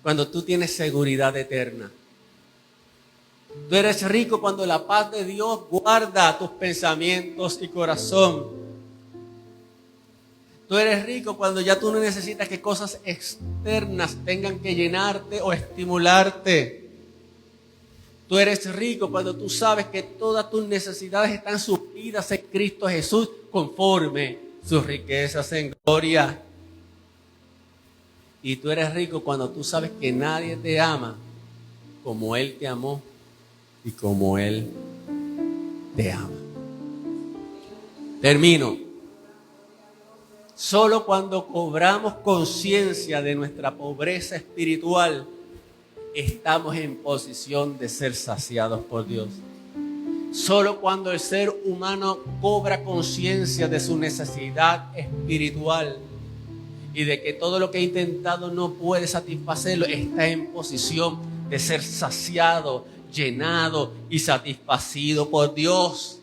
cuando tú tienes seguridad eterna. Tú eres rico cuando la paz de Dios guarda tus pensamientos y corazón. Tú eres rico cuando ya tú no necesitas que cosas externas tengan que llenarte o estimularte. Tú eres rico cuando tú sabes que todas tus necesidades están suplidas en Cristo Jesús conforme sus riquezas en gloria. Y tú eres rico cuando tú sabes que nadie te ama como Él te amó y como Él te ama. Termino. Solo cuando cobramos conciencia de nuestra pobreza espiritual, estamos en posición de ser saciados por Dios. Solo cuando el ser humano cobra conciencia de su necesidad espiritual y de que todo lo que ha intentado no puede satisfacerlo, está en posición de ser saciado, llenado y satisfacido por Dios.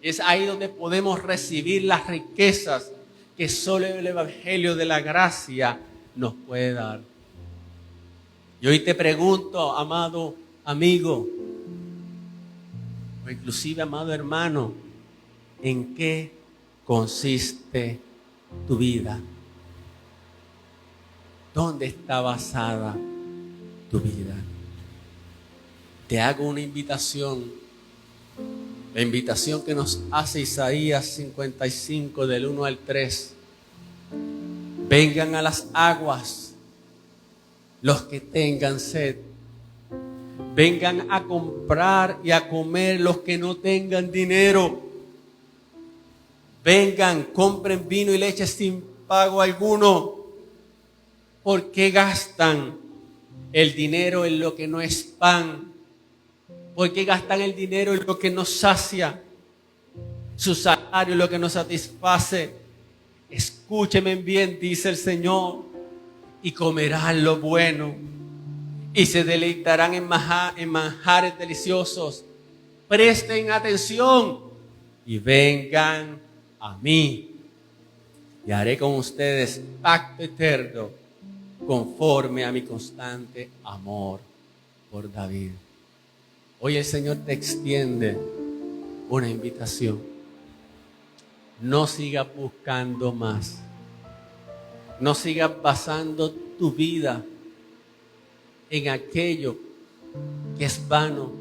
Es ahí donde podemos recibir las riquezas que solo el Evangelio de la gracia nos puede dar. Y hoy te pregunto, amado amigo, o inclusive amado hermano, ¿en qué consiste tu vida? ¿Dónde está basada tu vida? Te hago una invitación, la invitación que nos hace Isaías 55 del 1 al 3. Vengan a las aguas los que tengan sed. Vengan a comprar y a comer los que no tengan dinero. Vengan, compren vino y leche sin pago alguno. ¿Por qué gastan el dinero en lo que no es pan? ¿Por qué gastan el dinero en lo que no sacia? Su salario en lo que no satisface. Escúchenme bien, dice el Señor, y comerán lo bueno y se deleitarán en manjares deliciosos. Presten atención y vengan a mí y haré con ustedes pacto eterno conforme a mi constante amor por David. Hoy el Señor te extiende una invitación. No sigas buscando más. No sigas basando tu vida en aquello que es vano,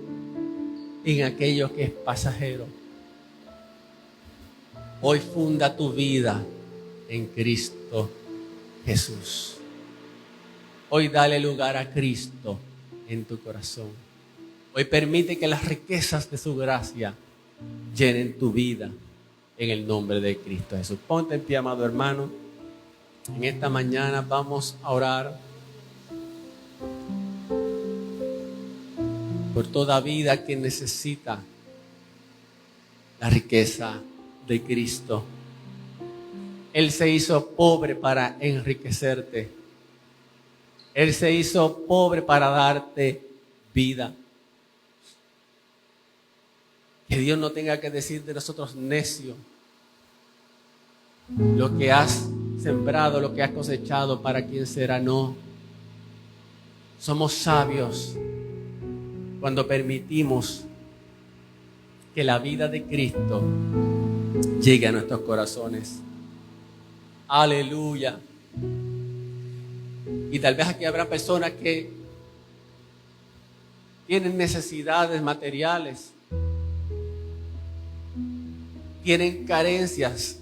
en aquello que es pasajero. Hoy funda tu vida en Cristo Jesús. Hoy dale lugar a Cristo en tu corazón. Hoy permite que las riquezas de su gracia llenen tu vida en el nombre de Cristo Jesús. Ponte en pie, amado hermano. En esta mañana vamos a orar por toda vida que necesita la riqueza de Cristo. Él se hizo pobre para enriquecerte. Él se hizo pobre para darte vida. Que Dios no tenga que decir de nosotros necio. Lo que has sembrado, lo que has cosechado, ¿para quién será? No. Somos sabios cuando permitimos que la vida de Cristo llegue a nuestros corazones. Aleluya. Y tal vez aquí habrá personas que tienen necesidades materiales, tienen carencias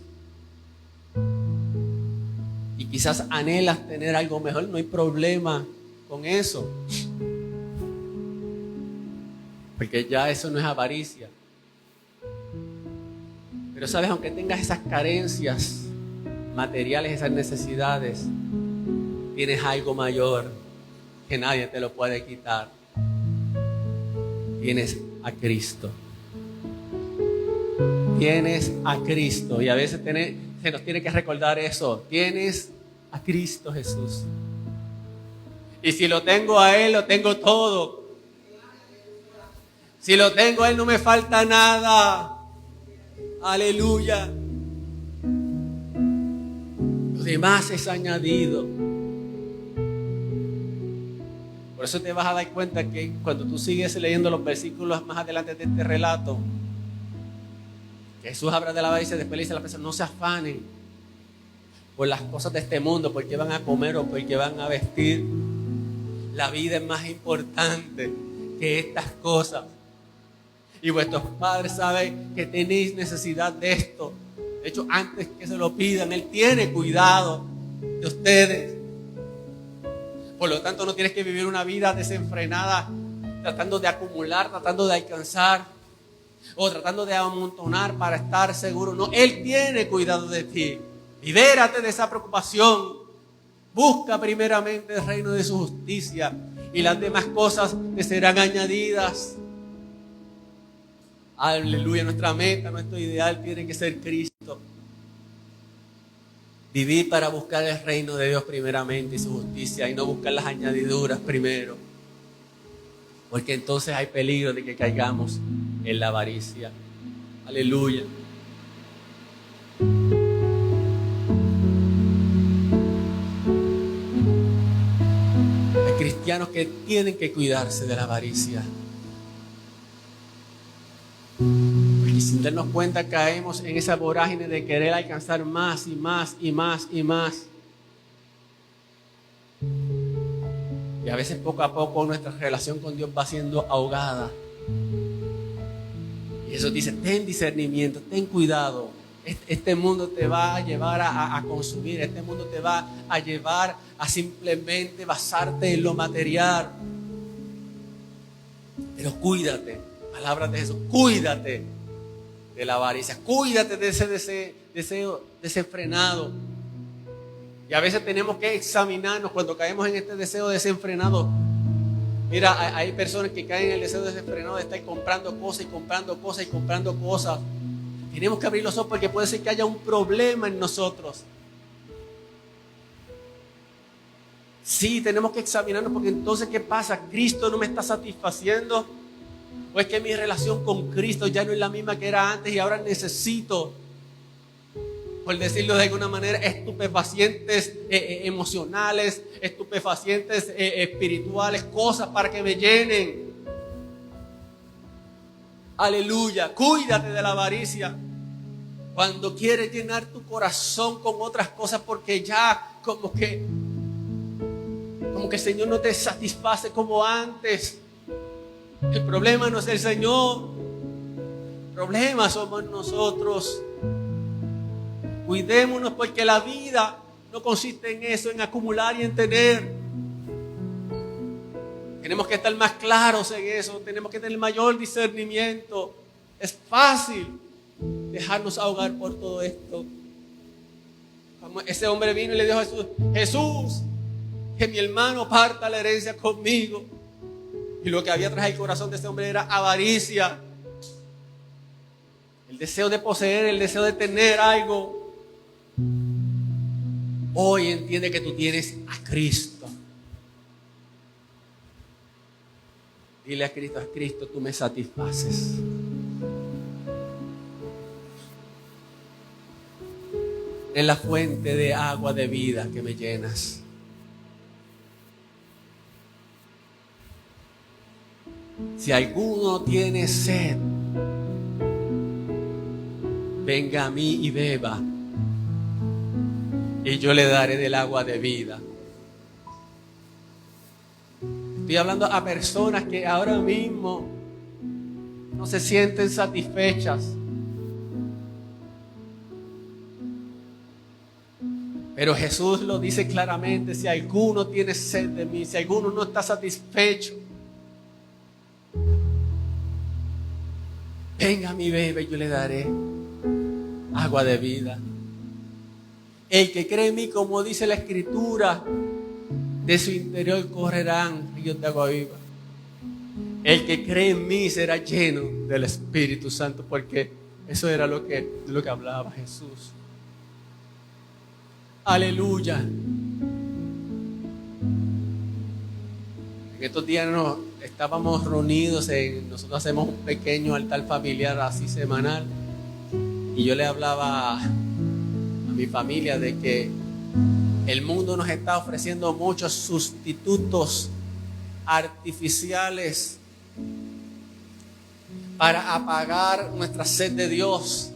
y quizás anhelas tener algo mejor. No hay problema con eso, porque ya eso no es avaricia. Pero sabes, aunque tengas esas carencias materiales, esas necesidades, tienes algo mayor que nadie te lo puede quitar. Tienes a Cristo. Tienes a Cristo. Y a veces se nos tiene que recordar eso. Tienes a Cristo Jesús. Y si lo tengo a Él, lo tengo todo. Si lo tengo a Él, no me falta nada. Aleluya. Lo demás es añadido. Por eso te vas a dar cuenta que cuando tú sigues leyendo los versículos más adelante de este relato, Jesús habla de la avaricia, después le dice a la persona: no se afanen por las cosas de este mundo, porque van a comer o porque van a vestir. La vida es más importante que estas cosas. Y vuestros padres saben que tenéis necesidad de esto. De hecho, antes que se lo pidan, Él tiene cuidado de ustedes. Por lo tanto, no tienes que vivir una vida desenfrenada, tratando de acumular, tratando de alcanzar, o tratando de amontonar para estar seguro. No, Él tiene cuidado de ti. Libérate de esa preocupación. Busca primeramente el reino de su justicia, y las demás cosas te serán añadidas. Aleluya. Nuestra meta, nuestro ideal tiene que ser Cristo. Vivir para buscar el reino de Dios primeramente y su justicia, y no buscar las añadiduras primero, porque entonces hay peligro de que caigamos en la avaricia. Aleluya. Hay cristianos que tienen que cuidarse de la avaricia, porque sin darnos cuenta caemos en esa vorágine de querer alcanzar más y más y más y más. Y a veces poco a poco nuestra relación con Dios va siendo ahogada. Y eso dice: ten discernimiento, ten cuidado. Este mundo te va a llevar a consumir. Este mundo te va a llevar a simplemente basarte en lo material. Pero cuídate, palabras de Jesús, cuídate de la avaricia, cuídate de ese deseo desenfrenado. Y a veces tenemos que examinarnos cuando caemos en este deseo desenfrenado. Mira, hay personas que caen en el deseo desenfrenado de estar comprando cosas y comprando cosas y comprando cosas. Tenemos que abrir los ojos, porque puede ser que haya un problema en nosotros. Sí, tenemos que examinarnos, porque entonces, ¿qué pasa? ¿Cristo no me está satisfaciendo? ¿O es que mi relación con Cristo ya no es la misma que era antes y ahora necesito, por decirlo de alguna manera, estupefacientes emocionales, estupefacientes espirituales, cosas para que me llenen? Aleluya. Cuídate de la avaricia. Cuando quieres llenar tu corazón con otras cosas, porque ya como que el Señor no te satisface como antes. El problema no es el Señor, el problema somos nosotros. Cuidémonos, porque la vida no consiste en eso, en acumular y en tener. Tenemos que estar más claros en eso, tenemos que tener mayor discernimiento. Es fácil dejarnos ahogar por todo esto. Ese hombre vino y le dijo a Jesús: Jesús, que mi hermano parta la herencia conmigo. Y lo que había tras el corazón de ese hombre era avaricia. El deseo de poseer, el deseo de tener algo. Hoy entiende que tú tienes a Cristo. Dile a Cristo: tú me satisfaces. en la fuente de agua de vida que me llenas. Si alguno tiene sed, venga a mí y beba, y yo le daré del agua de vida. Estoy hablando a personas que ahora mismo no se sienten satisfechas. Pero Jesús lo dice claramente: si alguno tiene sed de mí, si alguno no está satisfecho, venga a mí, bebe, y yo le daré agua de vida. El que cree en mí, como dice la Escritura, de su interior correrán ríos de agua viva. El que cree en mí será lleno del Espíritu Santo, porque eso era de lo que hablaba Jesús. Aleluya. En estos días estábamos reunidos, nosotros hacemos un pequeño altar familiar así semanal, y yo le hablaba a mi familia de que el mundo nos está ofreciendo muchos sustitutos artificiales para apagar nuestra sed de Dios.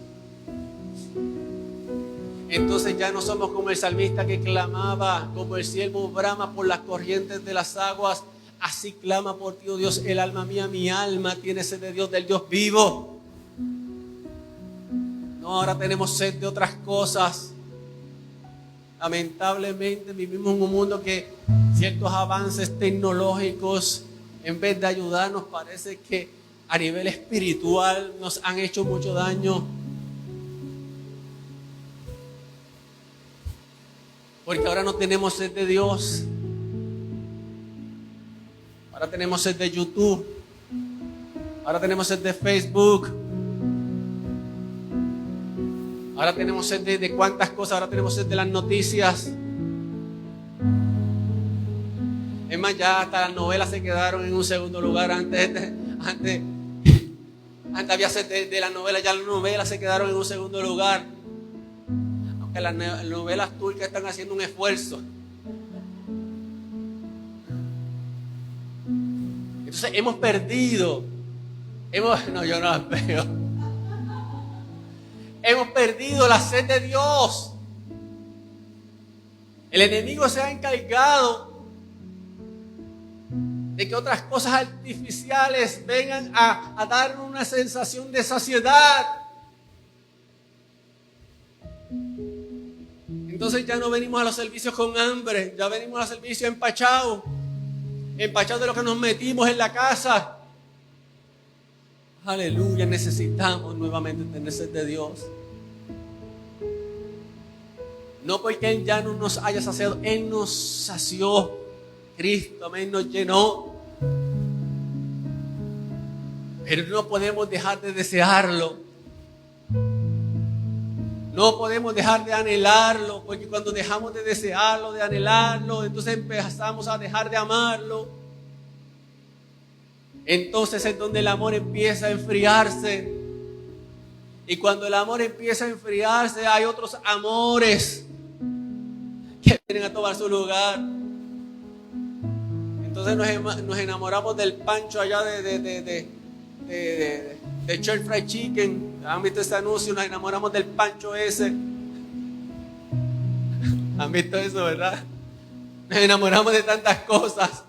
Entonces ya no somos como el salmista que clamaba, como el siervo brama por las corrientes de las aguas, así clama por ti, oh Dios, el alma mía, mi alma tiene sed de Dios, del Dios vivo. No, ahora tenemos sed de otras cosas. Lamentablemente vivimos en un mundo que ciertos avances tecnológicos, en vez de ayudarnos, parece que a nivel espiritual nos han hecho mucho daño. Porque ahora no tenemos sed de Dios. Ahora tenemos sed de YouTube. Ahora tenemos sed de Facebook. Ahora tenemos sed de cuántas cosas. Ahora tenemos sed de las noticias. Es más, ya hasta las novelas se quedaron en un segundo lugar. Antes había sed de las novelas. Ya las novelas se quedaron en un segundo lugar. Aunque las novelas turcas están haciendo un esfuerzo. Entonces hemos perdido. No, yo no las veo. Hemos perdido la sed de Dios. El enemigo se ha encargado de que otras cosas artificiales vengan a darnos una sensación de saciedad. Entonces ya no venimos a los servicios con hambre, ya venimos a los servicios empachados de lo que nos metimos en la casa. Aleluya, necesitamos nuevamente tener sed de Dios. No porque Él ya no nos haya saciado, Él nos sació. Cristo, amén, nos llenó. Pero no podemos dejar de desearlo. No podemos dejar de anhelarlo, porque cuando dejamos de desearlo, de anhelarlo, entonces empezamos a dejar de amarlo. Entonces es donde el amor empieza a enfriarse. Y cuando el amor empieza a enfriarse, hay otros amores que vienen a tomar su lugar. Entonces nos enamoramos del pancho allá de Church Fried Chicken. ¿Han visto ese anuncio? Nos enamoramos del pancho ese. ¿Han visto eso, verdad? Nos enamoramos de tantas cosas.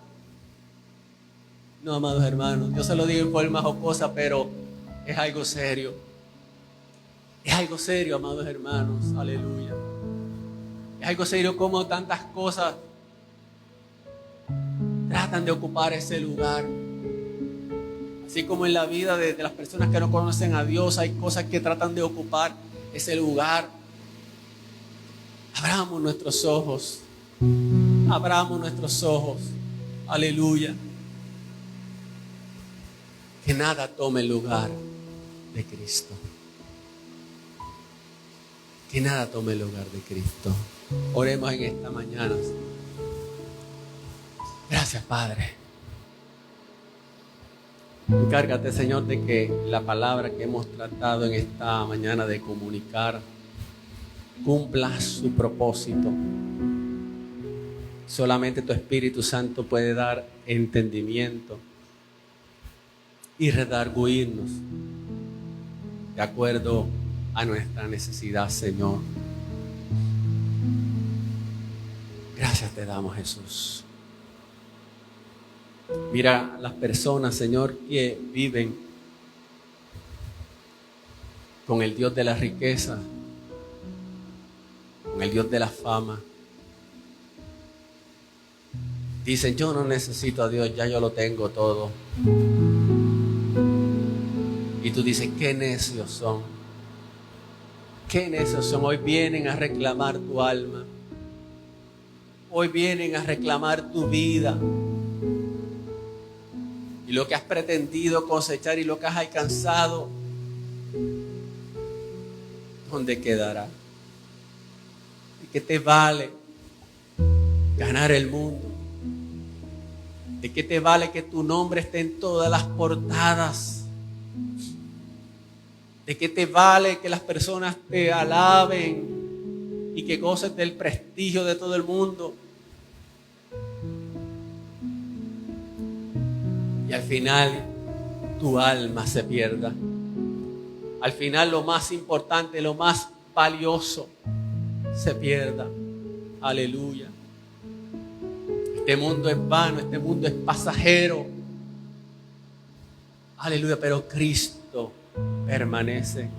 No, amados hermanos, yo se lo digo en forma jocosa, pero es algo serio. Es algo serio, amados hermanos. Aleluya. Es algo serio como tantas cosas tratan de ocupar ese lugar. Así como en la vida de las personas que no conocen a Dios, hay cosas que tratan de ocupar ese lugar. Abramos nuestros ojos. Abramos nuestros ojos. Aleluya. Que nada tome el lugar de Cristo. Que nada tome el lugar de Cristo. Oremos en esta mañana. Gracias, Padre. Encárgate, Señor, de que la palabra que hemos tratado en esta mañana de comunicar cumpla su propósito. Solamente tu Espíritu Santo puede dar entendimiento y redarguirnos de acuerdo a nuestra necesidad, Señor. Gracias te damos, Jesús. Mira las personas, Señor, que viven con el Dios de la riqueza, con el Dios de la fama. Dicen, yo no necesito a Dios, ya yo lo tengo todo. Y tú dices, qué necios son. Qué necios son. Hoy vienen a reclamar tu alma. Hoy vienen a reclamar tu vida. Y lo que has pretendido cosechar y lo que has alcanzado, ¿dónde quedará? ¿De qué te vale ganar el mundo? ¿De qué te vale que tu nombre esté en todas las portadas? ¿De qué te vale que las personas te alaben y que goces del prestigio de todo el mundo? Y al final tu alma se pierda. Al final lo más importante, lo más valioso se pierda. Aleluya. Este mundo es vano, este mundo es pasajero. Aleluya, pero Cristo permanece.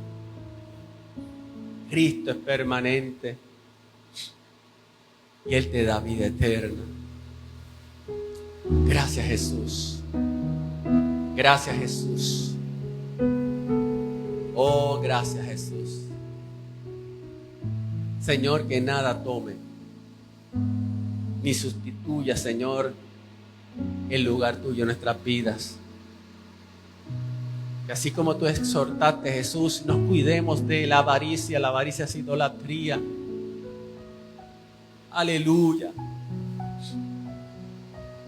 Cristo es permanente. Y Él te da vida eterna. Gracias, Jesús. Gracias, Jesús. Oh, gracias, Jesús. Señor, que nada tome ni sustituya, Señor, el lugar tuyo en nuestras vidas. Que así como tú exhortaste, Jesús, nos cuidemos de la avaricia. La avaricia es idolatría. Aleluya.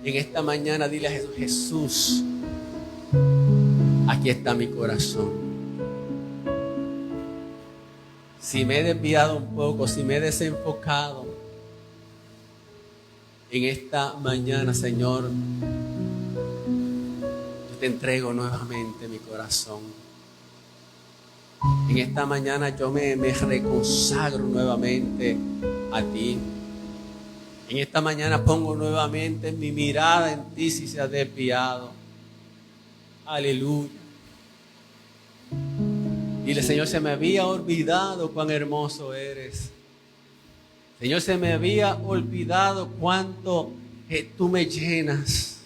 Y en esta mañana dile a Jesús, Jesús, aquí está mi corazón. Si me he desviado un poco, si me he desenfocado, en esta mañana, Señor, yo te entrego nuevamente mi corazón. En esta mañana yo me reconsagro nuevamente a ti. En esta mañana pongo nuevamente mi mirada en ti si se ha desviado. Aleluya. Dile, Señor, se me había olvidado cuán hermoso eres. Señor, se me había olvidado cuánto tú me llenas,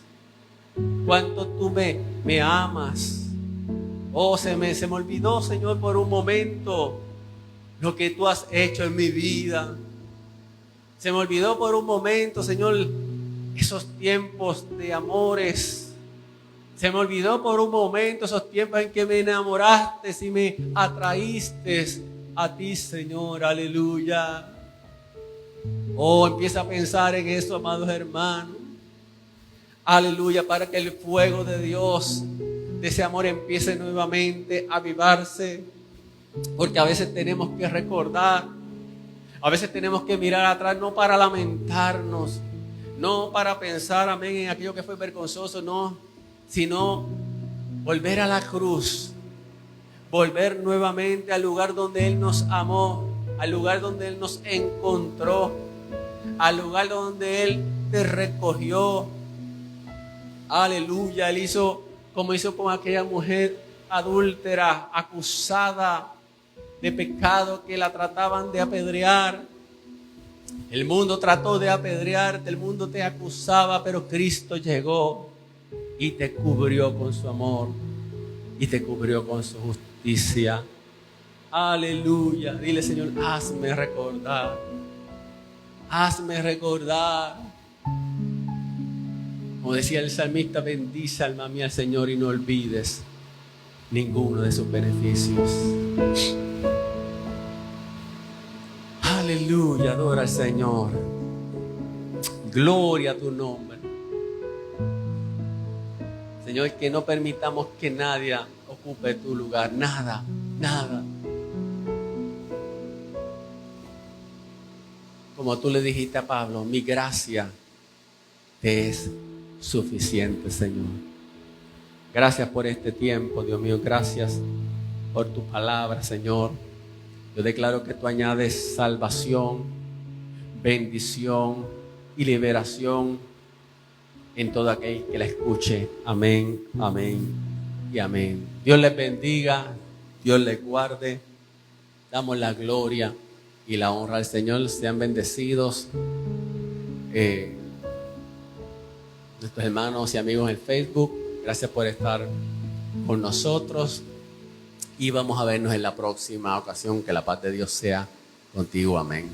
cuánto tú me amas. Oh, se me olvidó, Señor, por un momento lo que tú has hecho en mi vida. Se me olvidó por un momento, Señor, esos tiempos de amores. Se me olvidó por un momento esos tiempos en que me enamoraste y me atraíste a ti, Señor. Aleluya. Oh, empieza a pensar en eso, amados hermanos. Aleluya, para que el fuego de Dios, de ese amor, empiece nuevamente a avivarse. Porque a veces tenemos que recordar, a veces tenemos que mirar atrás, no para lamentarnos, no para pensar, amén, en aquello que fue vergonzoso, no, sino volver a la cruz, volver nuevamente al lugar donde Él nos amó, al lugar donde Él nos encontró, al lugar donde Él te recogió. Aleluya. Él hizo como hizo con aquella mujer adúltera, acusada de pecado, que la trataban de apedrear. El mundo trató de apedrearte, el mundo te acusaba, pero Cristo llegó y te cubrió con su amor y te cubrió con su justicia. Aleluya. Dile, Señor, hazme recordar. Hazme recordar. Como decía el salmista, bendice alma mía al Señor y no olvides ninguno de sus beneficios. Aleluya, adora al Señor. Gloria a tu nombre. Señor, que no permitamos que nadie ocupe tu lugar. Nada, nada. como tú le dijiste a Pablo, mi gracia te es suficiente, Señor. Gracias por este tiempo, Dios mío. Gracias por tu palabra, Señor. Yo declaro que tú añades salvación, bendición y liberación en todo aquel que la escuche. Amén, amén y amén. Dios les bendiga, Dios les guarde. Damos la gloria y la honra al Señor. Sean bendecidos nuestros hermanos y amigos en Facebook. Gracias por estar con nosotros y vamos a vernos en la próxima ocasión. Que la paz de Dios sea contigo. Amén.